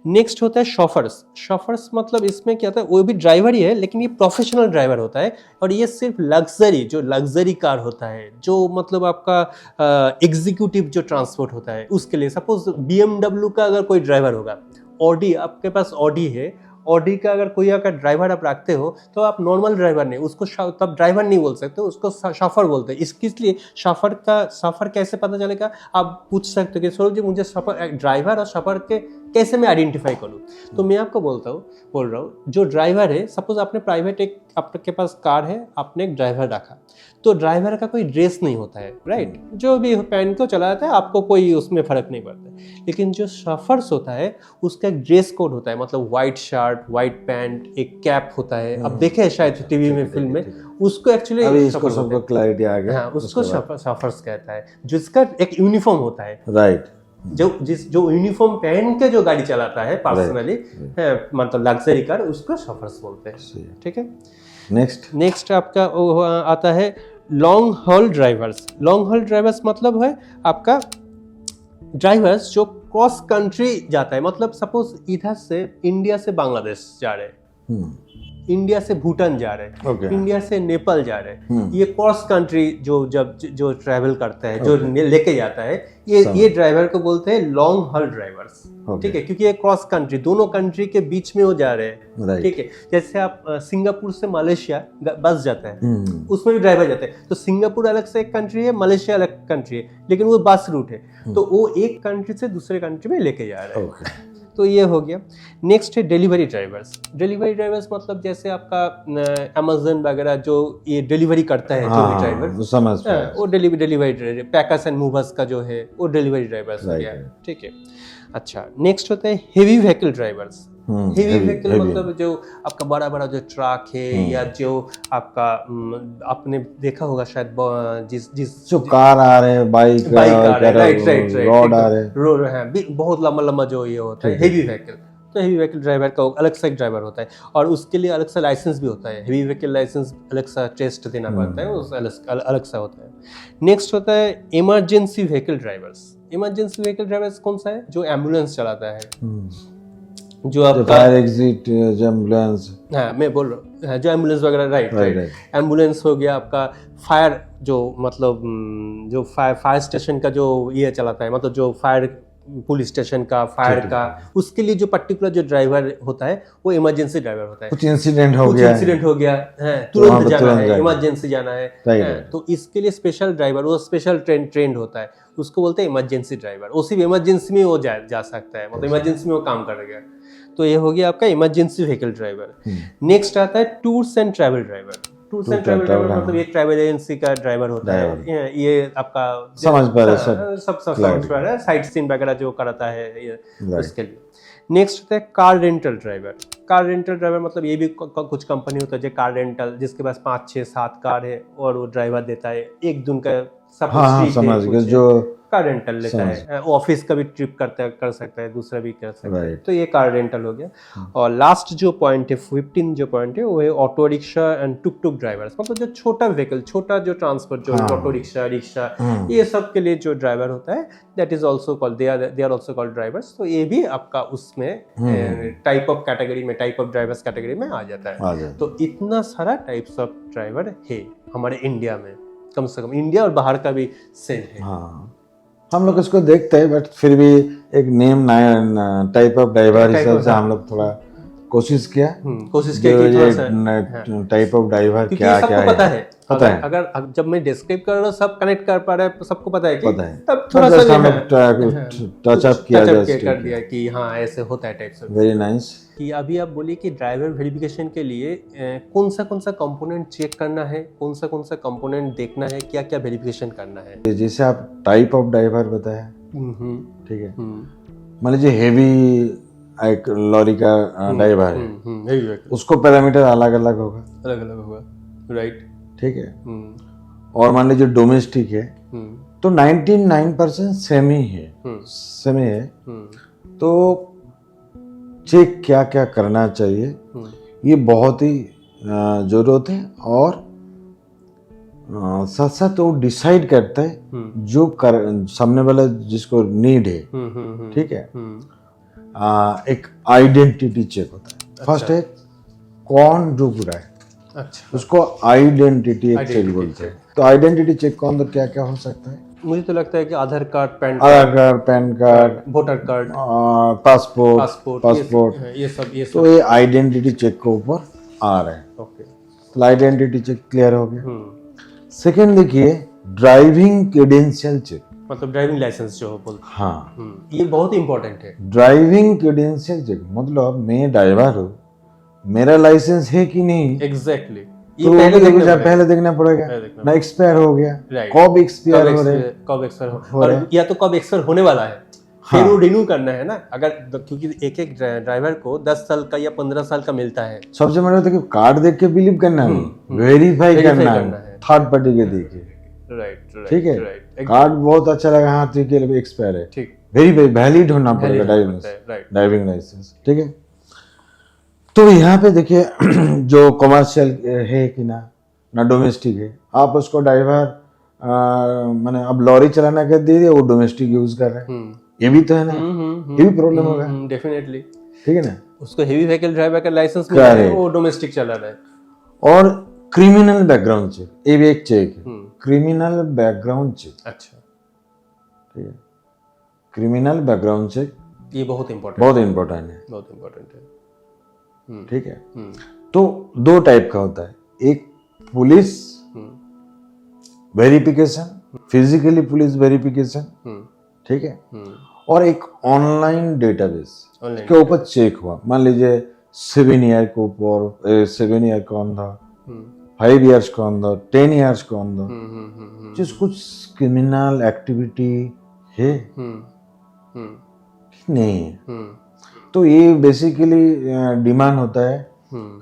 नेक्स्ट होता है शॉफर्स। शॉफर्स मतलब इसमें क्या होता है, वो भी ड्राइवर ही है लेकिन ये प्रोफेशनल ड्राइवर होता है, और ये सिर्फ लग्जरी कार होता है, जो मतलब आपका एग्जीक्यूटिव जो ट्रांसपोर्ट होता है उसके लिए। सपोज BMW का अगर कोई ड्राइवर होगा, ऑडी, आपके पास ऑडी है, ऑडी का अगर कोई अगर ड्राइवर आप रखते हो तो आप नॉर्मल ड्राइवर नहीं, उसको तब ड्राइवर नहीं बोल सकते, उसको शॉफर बोलते हैं। इसलिए शॉफर कैसे पता चलेगा, आप पूछ सकते हो कि सौरभ जी मुझे ड्राइवर और शॉफर के कैसे मैं आइडेंटिफाई करूँ। तो मैं आपको बोल रहा हूँ जो ड्राइवर है, सपोज आपने प्राइवेट एक आपके पास कार है, आपने एक ड्राइवर रखा, तो ड्राइवर का कोई ड्रेस नहीं होता है, राइट, जो भी पहन के चलाता है आपको कोई उसमें फर्क नहीं पड़ता। लेकिन जो शॉफर्स होता है उसका एक ड्रेस कोड होता है, मतलब व्हाइट शर्ट, व्हाइट पैंट, एक कैप होता है। अब देखे शायद टीवी में, फिल्म में, उसको एक्चुअली सबको क्लैरिटी आ गया, उसको शॉफर्स कहता है, जिसका एक यूनिफॉर्म होता है, राइट, जो यूनिफॉर्म पहन के जो गाड़ी चलाता है पर्सनली, मतलब लग्जरी कार, उसको शॉफर्स बोलते हैं, ठीक है। नेक्स्ट आपका आता है long haul drivers. Long haul drivers मतलब है आपका ड्राइवर्स जो क्रॉस कंट्री जाता है, मतलब सपोज इधर से इंडिया से बांग्लादेश जा रहे हैं, इंडिया से भूटान जा रहे हैं, Okay. इंडिया से नेपाल जा रहे हैं, ये क्रॉस कंट्री जो ट्रैवल करता है, जो लेके जाता है, ये ड्राइवर को बोलते हैं लॉन्ग हॉल ड्राइवर्स। ठीक है, क्योंकि ये क्रॉस कंट्री, दोनों कंट्री के बीच में वो जा रहे हैं। ठीक है, जैसे आप सिंगापुर से मलेशिया बस जाता है, उसमें भी ड्राइवर जाते हैं, तो सिंगापुर अलग से एक कंट्री है, मलेशिया अलग कंट्री है, लेकिन वो बस रूट है, तो वो एक कंट्री से दूसरे कंट्री में लेके जा रहे हैं। तो ये हो गया। नेक्स्ट है डिलीवरी ड्राइवर्स। डिलीवरी ड्राइवर्स मतलब जैसे आपका अमेज़न वगैरह जो ये डिलीवरी करता है, जो भी ड्राइवर, वो डिलीवरी पैकर्स एंड मूवर्स का जो है वो डिलीवरी ड्राइवर्स हो गया। ठीक है, अच्छा नेक्स्ट होता है heavy vehicle drivers. Heavy vehicle मतलब जो आपका बड़ा बड़ा जो ट्रक है, या जो आपका आपने देखा होगा शायद जिस जो कार आ रहे हैं, बाइक आ रहे हैं, राइट रोड आ रहे हैं, बहुत लंबा लंबा जो ये होता है हेवी व्हीकल, तो हेवी व्हीकल ड्राइवर का अलग सा एक ड्राइवर होता है, और उसके लिए अलग सा लाइसेंस भी होता है। हेवी व्हीकल लाइसेंस अलग सा टेस्ट देना पड़ता है, उस अलग सा होता है। नेक्स्ट होता है emergency vehicle drivers. Emergency vehicle drivers कौन सा है? जो एम्बुलेंस चलाता है, जो आपका फायर एग्जिट, जो एम्बुलेंस, हाँ मैं बोल रहा हूँ, जो एम्बुलेंस वगैरह, राइट, एम्बुलेंस हो गया आपका, फायर जो मतलब जो फायर स्टेशन का जो ये चलाता है, मतलब जो फायर पुलिस स्टेशन का, फायर का, उसके लिए जो पर्टिकुलर जो ड्राइवर होता है वो इमरजेंसी ड्राइवर होता है। कुछ इंसिडेंट हो गया है, तुरंत जाना है, इमरजेंसी जाना है, तो इसके लिए स्पेशल ड्राइवर, वो स्पेशल ट्रेंड होता है, उसको बोलते हैं इमरजेंसी ड्राइवर। वो सिर्फ इमरजेंसी में वो जा सकता है, मतलब इमरजेंसी में वो काम करेगा। तो ये हो गया आपका इमरजेंसी व्हीकल ड्राइवर। नेक्स्ट आता है tours and travel driver. Tours and travel driver मतलब एक ट्रैवल एजेंसी का ड्राइवर होता है, ये आपका समझ पा रहे सब समझ पा रहे हैं, साइट सीन वगैरह जो कराता है ये, उसके लिए। नेक्स्ट होता है car rental driver. Car rental driver मतलब ये भी कुछ कंपनी होता है जो कार रेंटल, जिसके पास 5, 6, 7 कार है और वो ड्राइवर देता है एक दिन का सब कुछ। समझ गए, जो कार रेंटल लेता है, ऑफिस का भी ट्रिप कर सकता है, दूसरा भी कर सकता है, तो ये कार रेंटल हो गया। और लास्ट जो पॉइंट है, 15 जो पॉइंट है, वो है auto rickshaw and took took drivers. मतलब जो छोटा व्हीकल, छोटा जो ट्रांसपोर्ट, जो ऑटो रिक्शा, ये सब के लिए जो ड्राइवर होता है, that is also called, they are also called drivers. तो ये भी आपका उसमें टाइप ऑफ कैटेगरी में, टाइप ऑफ ड्राइवर्स कैटेगरी में आ जाता है। तो इतना सारा टाइप्स ऑफ ड्राइवर है हमारे इंडिया में, कम से कम इंडिया और बाहर का भी सेम है। हम लोग इसको देखते हैं, बट फिर भी एक नेम टाइप ऑफ ड्राइवर हिसाब से हम लोग थोड़ा कोशिश किया कि टाइप ऑफ ड्राइवर क्या है, पता है। अगर जब मैं डिस्क्राइब कर रहा हूँ, सब कनेक्ट कर पा रहे हैं, सबको पता है कि तब थोड़ा सा टच अप किया कर दिया कि हाँ ऐसे होता है टाइप से। Very nice. कि अभी आप बोलिए कि ड्राइवर वेरिफिकेशन के लिए कौन सा कंपोनेंट चेक करना है, कौन सा कंपोनेंट देखना है, क्या क्या वेरिफिकेशन करना है। जैसे आप टाइप ऑफ ड्राइवर बताया, ठीक है, मान लीजिए हेवी एक लॉरी का ड्राइवर है, उसको पैरामीटर अलग अलग होगा, राइट, ठीक है। और मान लीजिए डोमेस्टिक है, तो 99% सेम ही है, तो चेक क्या क्या करना चाहिए, ये बहुत ही जरूरत है। और साथ साथ वो डिसाइड करता है जो सामने वाला जिसको नीड है, ठीक है। एक आइडेंटिटी चेक होता है। फर्स्ट है कौन डूब रहा है, अच्छा, उसको आइडेंटिटी चेक बोलते हैं। तो आइडेंटिटी चेक के अंदर क्या क्या हो सकता है? मुझे तो लगता है कि Aadhaar card, PAN card, voter card, passport, ये सब। तो ये आइडेंटिटी चेक के ऊपर आ रहा है। ओके, तो आइडेंटिटी चेक क्लियर हो गया। सेकंड देखिए ड्राइविंग क्रेडेंशियल चेक, मतलब ड्राइविंग लाइसेंस जो बोलते हैं। हाँ, ये बहुत इंपॉर्टेंट है। ड्राइविंग क्रेडेंशियल चेक मतलब मैं ड्राइवर हूँ, मेरा लाइसेंस है कि नहीं, एग्जैक्टली, तो पहले देखना पड़ेगा ना, एक्सपायर हो गया, कब एक्सपायर हो रहा है, कब एक्सपायर हो, या तो कब एक्सपायर होने वाला है, फिर वो रिन्यू करना है ना। अगर क्योंकि एक ड्राइवर को 10 साल का या 15 साल का मिलता है। सबसे बड़ा होता है कि कार्ड देख के बिलीव करना है, वेरीफाई करना है, थर्ड पार्टी के देखिए, राइट, ठीक है। कार्ड बहुत अच्छा लगा, हाँ ठीक है, एक्सपायर है, ठीक, वेरीफाई वैलिड होना पड़ेगा ड्राइविंग लाइसेंस, ठीक है। तो यहाँ पे देखिए जो कमर्शियल है कि ना डोमेस्टिक है, आप उसको ड्राइवर माने अब लॉरी चलाना कर दीजिए, वो डोमेस्टिक यूज कर रहे हैं, ये भी तो है ना, ये भी प्रॉब्लम होगा डेफिनेटली, ठीक है ना। उसको हेवी व्हीकल ड्राइवर का लाइसेंस मिला है, Correct. वो डोमेस्टिक चला रहा है। और क्रिमिनल बैकग्राउंड चेक, ये भी एक चेक है, क्रिमिनल बैकग्राउंड चेक। अच्छा, ठीक है, क्रिमिनल बैकग्राउंड चेक ये बहुत इम्पोर्टेंट बहुत इम्पोर्टेंट है। बहुत इम्पोर्टेंट है। ठीक है, तो दो टाइप का होता है, एक police verification, physically police verification, ठीक है, और एक ऑनलाइन डेटाबेस के ऊपर चेक हुआ। मान लीजिए 7 ईयर के ऊपर 7 ईयर के अंदर, 5 इयर्स के अंदर, 10 इयर्स के अंदर जिस कुछ क्रिमिनल एक्टिविटी है नहीं है, तो ये बेसिकली डिमांड होता है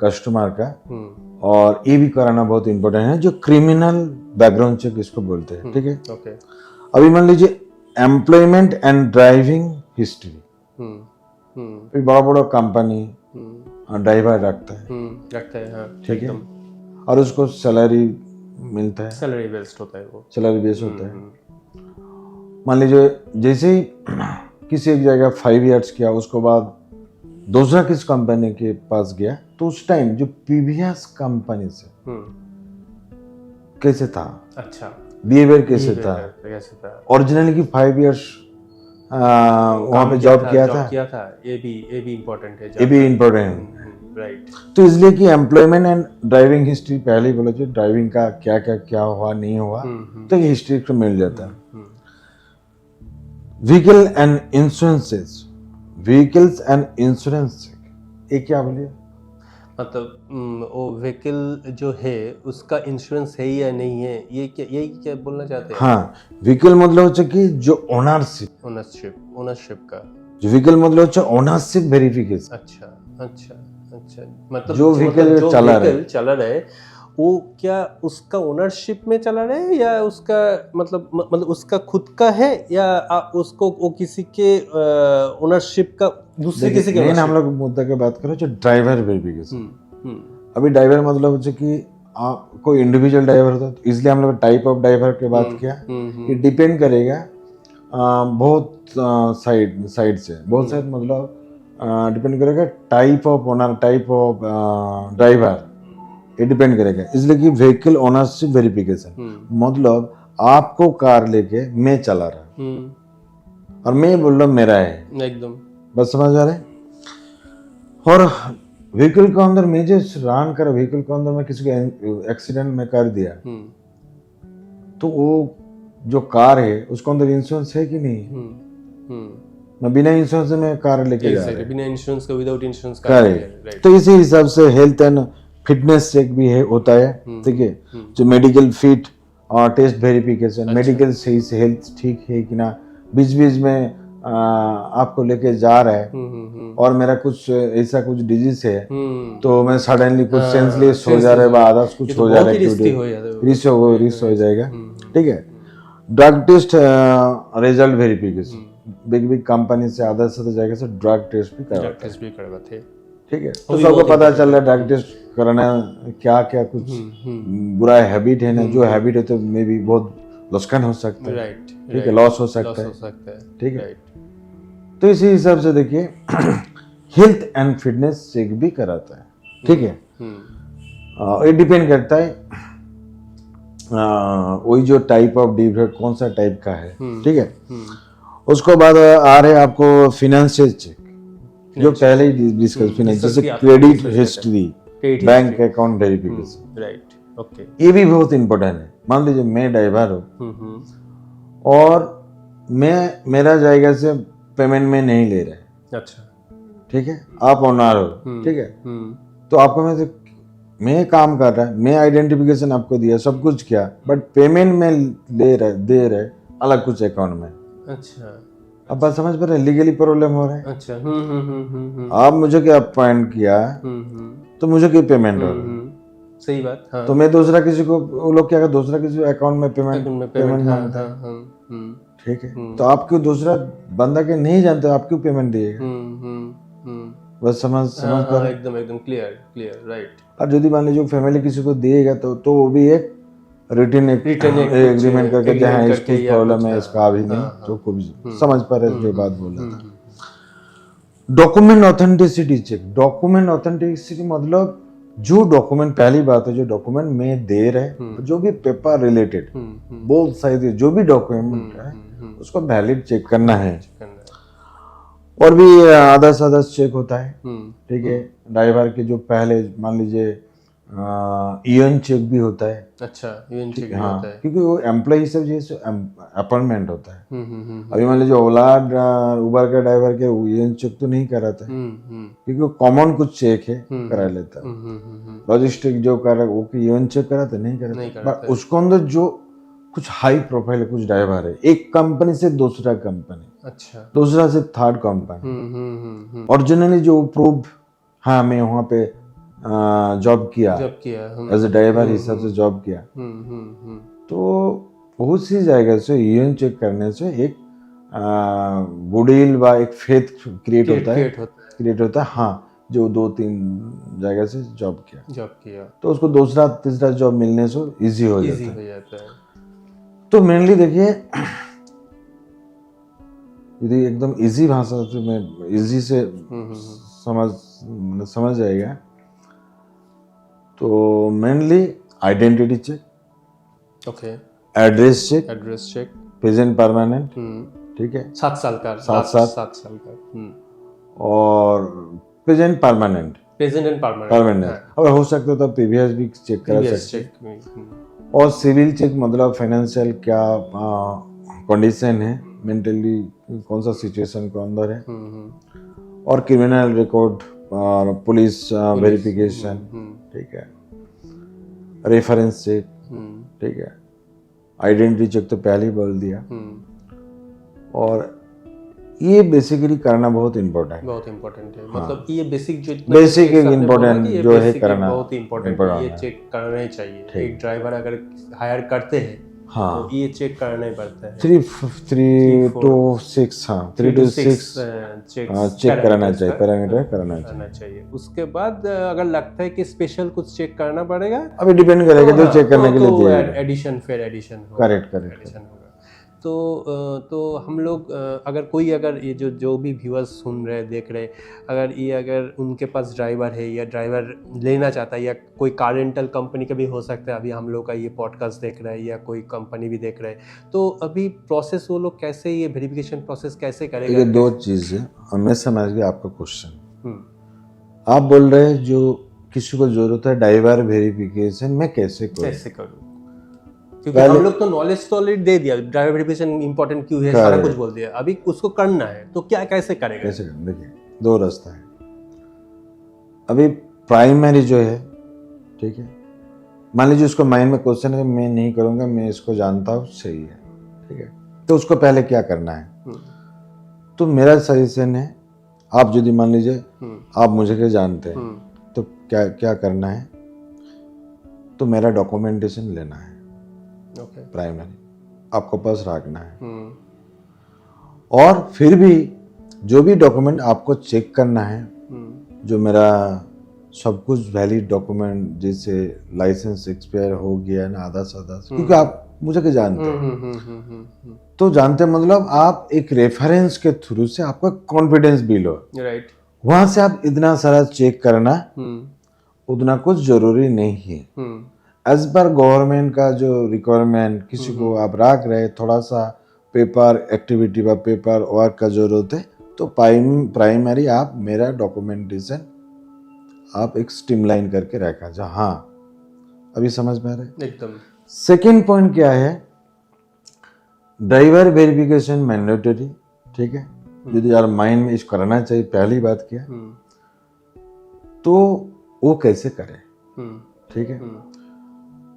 कस्टमर का, और ये भी कराना बहुत इम्पोर्टेंट है, जो क्रिमिनल बैकग्राउंड चेक इसको बोलते हैं। ठीक है, ओके। अभी मान लीजिए एम्प्लॉयमेंट एंड ड्राइविंग हिस्ट्री, बड़ा बड़ा कंपनी ड्राइवर रखता है, हाँ, ठीक है, और उसको सैलरी मिलता है, सैलरी बेस्ड होता है वो, सैलरी बेस्ड होता है। मान लीजिए जैसे ही किसी एक जगह 5 इयर्स किया, उसके बाद दूसरा किस कंपनी के पास गया, तो उस टाइम जो प्रीवियस कंपनी से कैसे था, अच्छा, बिहेवियर कैसे था, ओरिजिनली की 5 इयर्स वहाँ पे जॉब किया था, ये भी इम्पोर्टेंट है, ये भी इम्पोर्टेंट है। राइट। तो इसलिए कि एम्प्लॉयमेंट एंड ड्राइविंग हिस्ट्री पहले ही बोला, जो ड्राइविंग का क्या क्या क्या हुआ नहीं हुआ, तो ये हिस्ट्री को मिल जाता है। Vehicle and insurances, vehicles and insurance, ये क्या बोलिए, मतलब वो व्हीकल जो है उसका इंश्योरेंस है या नहीं है, ये क्या बोलना चाहते हैं? हाँ, व्हीकल मतलब होता है कि जो ओनरशिप का, जो व्हीकल मतलब होता है ओनरशिप वेरिफिकेशन। अच्छा, मतलब जो व्हीकल चला रहा है वो क्या उसका ओनरशिप में चला रहा है, या उसका मतलब उसका खुद का है, या उसको वो किसी के ओनरशिप का, दूसरे किसी के? हम लोग मुद्दा की बात करें जो ड्राइवर वेरिफिकेशन। अभी ड्राइवर मतलब होता है कि आप कोई इंडिविजुअल ड्राइवर होता है, तो इसलिए हम लोग टाइप ऑफ ड्राइवर की बात किया। ये डिपेंड करेगा बहुत साइड से, बहुत साइड मतलब डिपेंड करेगा type of owner, type of driver, ये डिपेंड करेगा। इसलिए कि व्हीकल ओनरशिप वेरिफिकेशन मतलब आपको कार लेके मैं चला रहा और मैं बोल रहा मेरा है, एकदम बस समझ आ रहे। और व्हीकल के अंदर मैं जो रन कर, व्हीकल के अंदर मैं किसी को एक्सीडेंट में कर दिया, तो वो जो कार है उसके अंदर इंश्योरेंस है कि नहीं? मैं बिना इंश्योरेंस में कार लेके जा रहा हूं, बिना इंश्योरेंस का, विदाउट इंश्योरेंस का। करेक्ट। तो इसी हिसाब से हेल्थ एंड फिटनेस चेक भी है, होता है, ठीक है, जो मेडिकल फिट और टेस्ट वेरिफिकेशन, मेडिकल सही से हेल्थ ठीक है कि ना, बीच बीच में आपको लेके जा रहा है और मेरा कुछ ऐसा कुछ डिजीज है, तो मैं सडनली कुछ सेंसलेस हो जा रहा है, आधा कुछ हो जा रहा है, रिस्क हो जाएगा, ठीक है। Drug test result verification, big company से आधा से जाएगा से ड्रग टेस्ट भी करवाते हैं, ठीक है। तो सबको पता चल रहा है ड्रग टेस्ट कराना क्या क्या कुछ बुरा हैबिट है ना, जो हैबिट है तो मे भी बहुत नुकसान हो सकता है, ठीक है, लॉस हो सकता है, ठीक है। तो इसी हिसाब से देखिए हेल्थ एंड फिटनेस चेक भी कराता है, ठीक है। ये डिपेंड करता है वही जो टाइप ऑफ डिफरेंट कौन सा टाइप का है, ठीक है। उसको बाद आ रहे आपको फिनेंशियल चेक, जो पहले ही डिस्कस, फिनेंस जैसे credit history, bank account verification, right, okay, ये भी बहुत इंपॉर्टेंट है। मान लीजिए मैं ड्राइवर हूँ और मेरा जायगा से पेमेंट में नहीं ले रहे, अच्छा, ठीक है, आप ओनर हो, ठीक है, तो आपको मैं काम कर रहा है, मैं आइडेंटिफिकेशन आपको दिया, सब कुछ किया, बट पेमेंट में दे रहे अलग कुछ अकाउंट में, अच्छा, अब बात समझ पा रहे, लीगली प्रॉब्लम हो रहा है। अच्छा, आप मुझे क्या अपॉइंट किया तो मुझे क्या पेमेंट हो रहा है, सही बात, हाँ। तो मैं दूसरा किसी को, वो लोग क्या, दूसरा किसी अकाउंट में पेमेंट मांगता है, ठीक है, तो आपको दूसरा बंदा के नहीं जानते, आप क्यों पेमेंट दिएगा, बस समझ पा रहे, एकदम क्लियर, राइट। और यदि मान लीजिए फैमिली किसी को दिएगा तो वो भी एक रिटर्न एग्रीमेंट करके जहाँ इसकी प्रॉब्लम है, इसका अभी नहीं, जो को भी समझ पा रहे जो बात बोल रहा था। Document authenticity check. Document authenticity मतलब जो डॉक्यूमेंट, पहली बात है जो डॉक्यूमेंट में दे रहे, जो भी पेपर रिलेटेड बोथ साइड जो भी डॉक्यूमेंट है उसको वैलिड चेक करना है। और भी आधा साधा चेक होता है, ठीक है। ड्राइवर के जो पहले मान लीजिए ईएन चेक भी होता है। अच्छा, ईएन चेक भी हाँ, होता है क्योंकि वो एम्प्लॉय सब जैसे अपॉइंटमेंट होता है। अभी मान लीजिए ओला उबर का ड्राइवर के ईएन चेक तो नहीं कराता है, क्योंकि वो कॉमन कुछ चेक है करा लेता है। लॉजिस्टिक जो कर वो ईएन चेक कराते नहीं कराते, बट उसको अंदर जो कुछ हाई प्रोफाइल कुछ ड्राइवर है, एक कंपनी से दूसरा कंपनी, अच्छा, दूसरा से थर्ड कंपनी, ओरिजिनली जो प्रूव, हाँ मैं वहाँ पे जॉब किया एज ए ड्राइवर हिसाब से जॉब किया, तो बहुत सी जगह से ईएन चेक करने से एक गुडविल व एक फेथ क्रिएट होता है। हाँ, जो 2-3 जगह से जॉब किया तो उसको दूसरा तीसरा जॉब मिलने से इजी हो जाता है। तो मेनली देखिए, यदि एकदम इजी भाषा से मैं इजी से समझ जाएगा, तो mainly identity check, okay, address check, present permanent, ठीक है, 7 साल का, 7 साल का, और प्रेजेंट परमानेंट, और हो सकता तो प्रीवियस भी चेक करा सकते। और सिविल चेक मतलब फाइनेंशियल क्या कंडीशन है, मेंटली कौन सा सिचुएशन के अंदर है, और क्रिमिनल रिकॉर्ड और पुलिस वेरिफिकेशन, ठीक है, रेफरेंस चेक, ठीक है, आइडेंटिटी चेक तो पहले ही बोल दिया। और ये बेसिकली करना बहुत इम्पोर्टेंट है। मतलब ये बेसिक इम्पोर्टेंट जो है करना बहुत इम्पोर्टेंट है, ये चेक करना ही चाहिए। एक ड्राइवर अगर हायर करते हैं, हाँ, तो ये चेक करना ही पड़ता है। 3 to 6 चेक कराना चाहिए, पैरामीटर करना चाहिए। उसके बाद अगर लगता है कि स्पेशल कुछ चेक करना पड़ेगा, अभी डिपेंड करेगा जो चेक करने के लिए दिया है, एडिशन करेक्ट होगा। तो हम लोग अगर ये जो भी व्यूअर्स सुन रहे देख रहे, अगर उनके पास ड्राइवर है या ड्राइवर लेना चाहता है, या कोई कार रेंटल कंपनी का भी हो सकता है, अभी हम लोग का ये पॉडकास्ट देख रहा है या कोई कंपनी भी देख रहे हैं, तो अभी प्रोसेस वो लोग कैसे, ये वेरिफिकेशन प्रोसेस कैसे करेगा? ये 2 चीज़ें मैं समझ गया आपका क्वेश्चन। आप बोल रहे हैं जो किसी को जरूरत है ड्राइवर वेरिफिकेशन मैं कैसे करूँ, क्योंकि हम लोग तो नॉलेज तो ऑलरेडी दे दिया, ड्राइवर वेरिफिकेशन इंपॉर्टेंट क्यों है, सारा कुछ बोल दिया, अभी उसको करना है तो कैसे करेगा? देखिए 2 रास्ता है। अभी प्राइमरी जो है, ठीक है, मान लीजिए उसको माइंड में क्वेश्चन है मैं नहीं करूंगा, मैं इसको जानता हूँ सही है, ठीक है, तो उसको पहले क्या करना है? तो मेरा सजेशन है, आप यदि मान लीजिए आप मुझे क्या जानते हैं, तो क्या करना है, तो मेरा डॉक्यूमेंटेशन लेना है, प्राइमरी आपको पास रखना है। और फिर भी जो भी डॉक्यूमेंट आपको चेक करना है, जो मेरा सब कुछ वैलिड डॉक्यूमेंट, जैसे लाइसेंस एक्सपायर हो गया ना आधा साधा, क्योंकि आप मुझे क्या जानते हैं, तो जानते मतलब आप एक रेफरेंस के थ्रू से आपका कॉन्फिडेंस बिल्ड हो, राइट, वहां से आप इतना सारा चेक करना उतना कुछ जरूरी नहीं है। एज पर गवर्नमेंट का जो रिक्वायरमेंट, किसी को आप रख रहे थोड़ा सा पेपर एक्टिविटी व पेपर वर्क का जरूरत है, तो प्राइमरी आप मेरा डॉक्यूमेंटेशन आप एक स्ट्रीमलाइन करके रखा जा। हाँ, अभी समझ में आ रहा है एकदम। सेकेंड पॉइंट क्या है, ड्राइवर वेरिफिकेशन मैंडेटरी, ठीक है, यदि यार माइंड में इसको करना चाहिए, पहली बात किया, तो वो कैसे करे, ठीक है,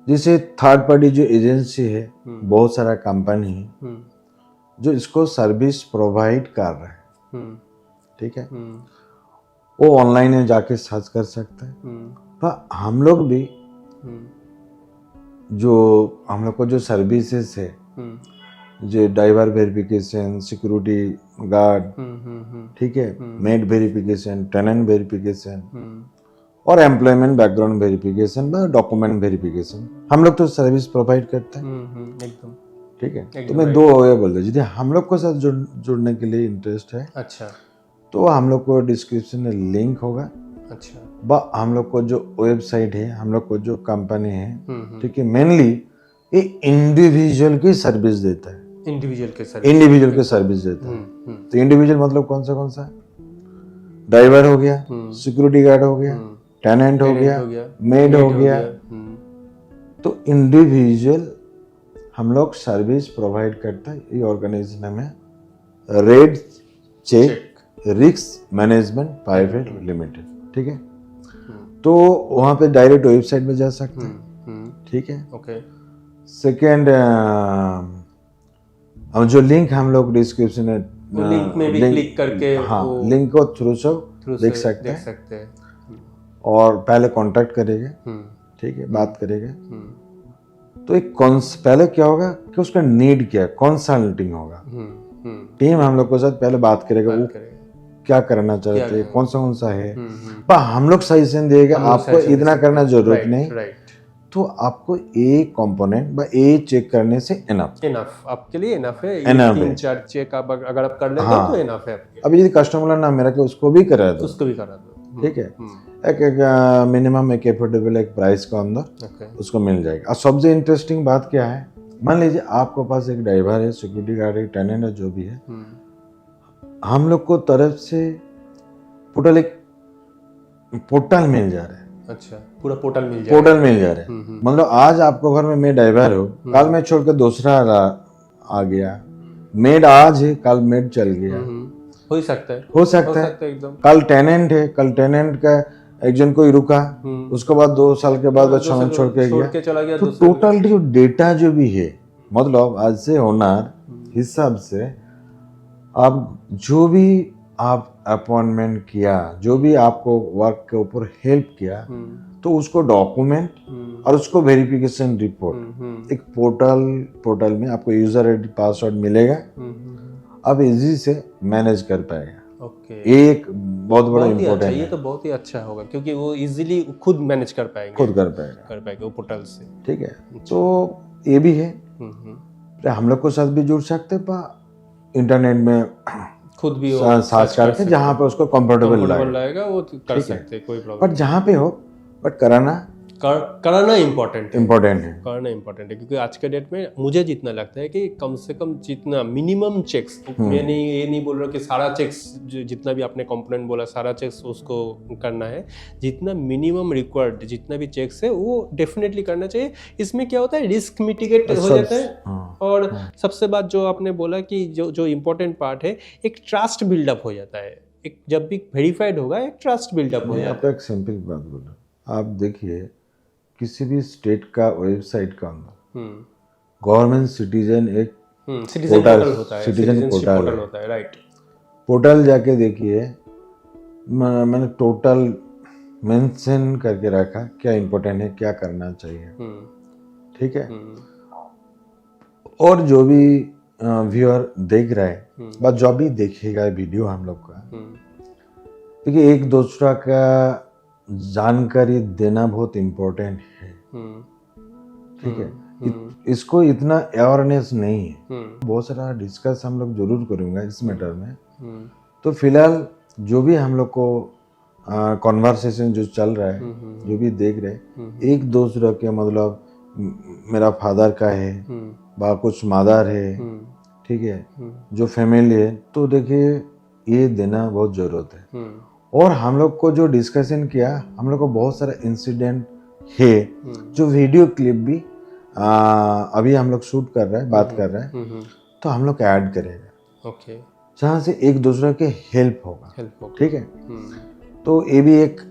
जैसे थर्ड पार्टी जो एजेंसी है, बहुत सारा कंपनी है जो इसको सर्विस प्रोवाइड कर रहा है, ठीक है, वो ऑनलाइन में जाके सर्च कर सकते हैं। पर हम लोग भी हम लोग को जो सर्विसेज है, जो ड्राइवर वेरिफिकेशन, सिक्योरिटी गार्ड, ठीक है, मेड वेरिफिकेशन, टेनेंट वेरिफिकेशन और एम्प्लॉयमेंट बैकग्राउंड वेरिफिकेशन व डॉक्यूमेंट वेरिफिकेशन हम लोग तो सर्विस प्रोवाइड करते हैं, एकदम, ठीक है। तो मैं 2 ये बोल रहा हूँ, यदि हम लोग को साथ जुड़ने के लिए इंटरेस्ट है, अच्छा, तो हम लोग को डिस्क्रिप्शन में लिंक होगा। अच्छा। हम लोग को जो वेबसाइट है, हम लोग को जो कंपनी है, हम्म। ठीक है, मेनली ये इंडिविजुअल की सर्विस देता है। इंडिविजुअल की सर्विस देता है। तो इंडिविजुअल मतलब कौन सा? ड्राइवर हो गया, सिक्योरिटी गार्ड हो गया, टेनेंट हो गया, मेड हो गया। तो इंडिविजुअल हम लोग सर्विस प्रोवाइड करता है। ये ऑर्गेनाइजेशन में red check risk management private limited, ठीक है। तो वहाँ पे डायरेक्ट वेबसाइट में जा सकते हैं, ठीक है। ओके। सेकेंड, जो लिंक हम लोग डिस्क्रिप्शन में, लिंक में भी क्लिक करके, हाँ, लिंक को थ्रू से देख सकते हैं। और पहले कांटेक्ट करेंगे, ठीक है, बात करेंगे। तो एक पहले क्या होगा कि उसका नीड क्या है, कंसल्टिंग होगा। टीम हम लोग के साथ पहले बात करेगा, वो क्या करना चाहते हैं, कौन सा है, पर हम लोग सजेशन देगा आपको इतना करना जरूरत नहीं। तो आपको ए कंपोनेंट ए चेक करने से इनफ आपके लिए इनफ है। Enough 3-4 चेक आप अगर आप कर लेते हो तो इनफ है आपके। अभी यदि कस्टमर ना मेरा के उसको भी करा दो, ठीक है। एक मिनिमम एक एफोर्डेबल एक प्राइस के अंदर उसको मिल जाएगा। और सबसे इंटरेस्टिंग बात क्या है, मान लीजिए आपके पास एक ड्राइवर है, सिक्योरिटी गार्ड है, टेनेंट है, जो भी है, हम लोग को तरफ से एक पोर्टल मिल जा रहा है। अच्छा, पूरा पोर्टल मिल जा रहा है। मतलब आज आपको घर में मैं ड्राइवर हो, कल मैं छोड़ के दूसरा आ गया, मेड आज है, कल मेड चल गया, हो सकता है एकदम। कल टेनेंट है, कल टेनेंट का एक जन कोई रुका, उसके बाद 2 साल के बाद छोड़ के चला गया। तो टोटल जो डेटा जो भी है, मतलब आज से होनार हिसाब से आप जो भी आप अपॉइंटमेंट किया, जो भी आपको वर्क के ऊपर हेल्प किया, तो उसको डॉक्यूमेंट और उसको वेरिफिकेशन रिपोर्ट एक पोर्टल में आपको यूजर आईडी पासवर्ड मिलेगा, आप इजी से मैनेज कर पाएगा। एक बहुत बड़ा इम्पोर्टेंट है। ये तो बहुत ही अच्छा होगा, क्योंकि वो इजीली खुद मैनेज कर पाएंगे, वो पोर्टल से, ठीक है। तो ये भी है, हम लोग को साथ भी जुड़ सकते हैं, इंटरनेट में खुद भी सर्च करके जहाँ पे उसको कंफर्टेबल लगेगा वो कर सकते हैं, कोई प्रॉब्लम। बट जहाँ पे हो, बट कराना इम्पोर्टेंट है, क्योंकि आज के डेट में मुझे जितना लगता है कि कम से कम जितना मिनिमम चेक्स, मैं ये नहीं बोल रहा कि सारा चेक्स, जितना भी आपने कंपोनेंट बोला सारा चेक्स उसको करना है, जितना मिनिमम रिक्वायर्ड जितना भी चेक्स है वो डेफिनेटली करना चाहिए। इसमें क्या होता है, रिस्क मिटिगेट हो जाता है। और सबसे बात जो आपने बोला कि जो इम्पोर्टेंट पार्ट है, एक ट्रस्ट बिल्डअप हो जाता है। एक जब भी वेरीफाइड होगा, एक ट्रस्ट बिल्डअप हो जाता है। एक सिंपल बात बोला, आप देखिए किसी भी स्टेट का वेबसाइट का अंदर गवर्नमेंट सिटीजन एक सिटीजन पोर्टल होता है, राइट। पोर्टल जाके देखिए, मैंने टोटल मेंशन करके रखा क्या इम्पोर्टेंट है, क्या करना चाहिए, ठीक है। और जो भी व्यूअर देख रहा है, बस जो भी देखेगा वीडियो हम लोग का, देखिए एक दूसरा का जानकारी देना बहुत इम्पोर्टेंट है, ठीक है। इसको इतना अवेयरनेस नहीं है, बहुत सारा डिस्कस हम लोग जरूर करेंगे इस मैटर में। तो फिलहाल जो भी हम लोग को कॉन्वर्सेशन जो चल रहा है, जो भी देख रहे हैं, एक दूसरे के मतलब मेरा फादर का है, बा कुछ मदर है, ठीक है, जो फैमिली है, तो देखिए ये देना बहुत जरूरत है। और हम लोग को जो डिस्कशन किया, हम लोग को बहुत सारा इंसिडेंट है, जो वीडियो क्लिप भी अभी हम लोग शूट कर रहे हैं, बात कर रहे हैं, तो हम लोग ऐड करेगा, जहाँ से एक दूसरे के हेल्प होगा, ठीक है। तो ये भी एक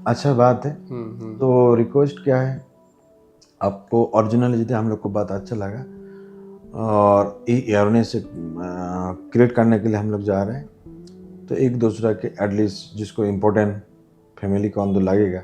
अच्छा बात है। तो रिक्वेस्ट क्या है, आपको ओरिजिनल जितने हम लोग को बात अच्छा लगा और ये अवेयरनेस क्रिएट करने के लिए हम लोग जा रहे हैं, तो एक दूसरा के एटलीस्ट जिसको इम्पोर्टेंट फैमिली को अंदर लगेगा,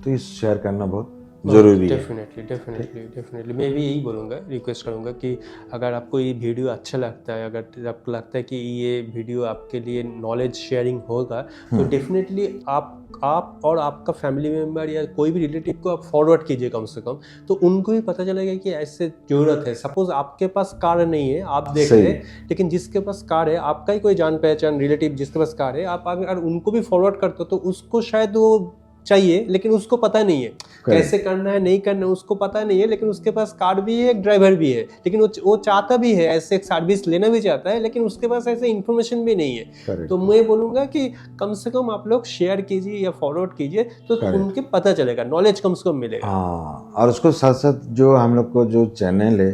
तो ये शेयर करना बहुत जरूरी है। डेफिनेटली मैं भी यही बोलूँगा, रिक्वेस्ट करूँगा कि अगर आपको ये वीडियो अच्छा लगता है, अगर आपको लगता है कि ये वीडियो आपके लिए नॉलेज शेयरिंग होगा, तो डेफिनेटली आप और आपका फैमिली मेम्बर या कोई भी रिलेटिव को आप फॉरवर्ड कीजिए कम से कम, तो उनको भी पता चलेगा कि ऐसे जरूरत है। सपोज आपके पास कार नहीं है, आप देख रहे हैं, लेकिन जिसके पास कार है, आपका ही कोई जान पहचान रिलेटिव जिसके पास कार है, आप अगर उनको भी फॉरवर्ड करते हो तो उसको शायद वो चाहिए, लेकिन उसको पता नहीं है कैसे करना है, नहीं करना है, उसको पता नहीं है, लेकिन उसके पास कार भी है, एक ड्राइवर भी है, लेकिन वो चाहता भी है, ऐसे एक सर्विस लेना भी चाहता है, लेकिन उसके पास ऐसे इन्फॉर्मेशन भी नहीं है। तो मैं बोलूँगा कि कम से कम आप लोग शेयर कीजिए या फॉरवर्ड कीजिए, तो उनके पता चलेगा, नॉलेज कम से कम मिलेगा। हाँ, और उसको साथ साथ जो हम लोग को जो चैनल है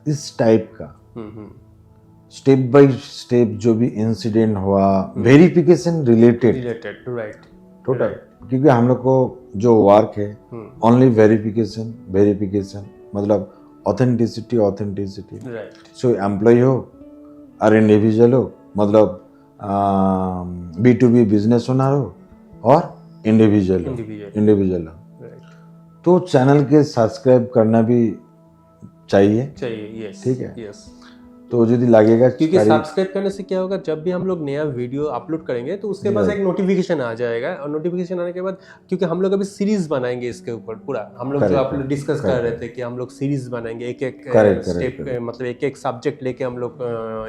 इस टाइप का स्टेप बाय स्टेप जो भी इंसिडेंट हुआ, वेरिफिकेशन रिलेटेड राइट टोटल, क्योंकि हम लोग को जो वर्क है ओनली वेरिफिकेशन मतलब ऑथेंटिसिटी सो एम्प्लॉय हो और इंडिविजुअल हो, मतलब B2B बिजनेस ओनर हो और इंडिविजुअल हो, तो चैनल के सब्सक्राइब करना भी चाहिए। यस, ठीक है। यस, तो यदि लगेगा, क्योंकि सब्सक्राइब करने से क्या होगा, जब भी हम लोग नया वीडियो अपलोड करेंगे तो उसके पास एक नोटिफिकेशन आ जाएगा, और नोटिफिकेशन आने के बाद, क्योंकि हम लोग अभी सीरीज बनाएंगे इसके ऊपर पूरा, हम लोग जो आप लोग डिस्कस कर रहे थे कि हम लोग सीरीज बनाएंगे, एक स्टेप मतलब एक सब्जेक्ट लेके हम लोग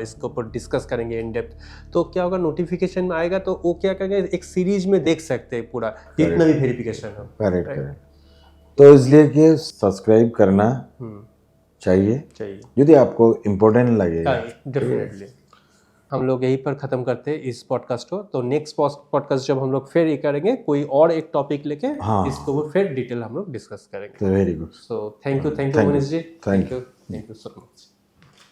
इसके ऊपर डिस्कस करेंगे इन डेप्थ। तो क्या होगा, नोटिफिकेशन में आएगा तो वो क्या करेंगे, एक सीरीज में देख सकते हैं पूरा जितना भी वेरिफिकेशन हो। करेक्ट। तो इसलिए कि सब्सक्राइब करना चाहिए यदि आपको इम्पोर्टेंट लगेगा। डेफिनेटली हम लोग यहीं पर ख़त्म करते हैं इस पॉडकास्ट को। तो नेक्स्ट पॉडकास्ट जब हम लोग फिर ये करेंगे कोई और एक टॉपिक लेके, इसको फिर डिटेल हम लोग डिस्कस करेंगे। Very good. So thank you Manish ji, thank you so much.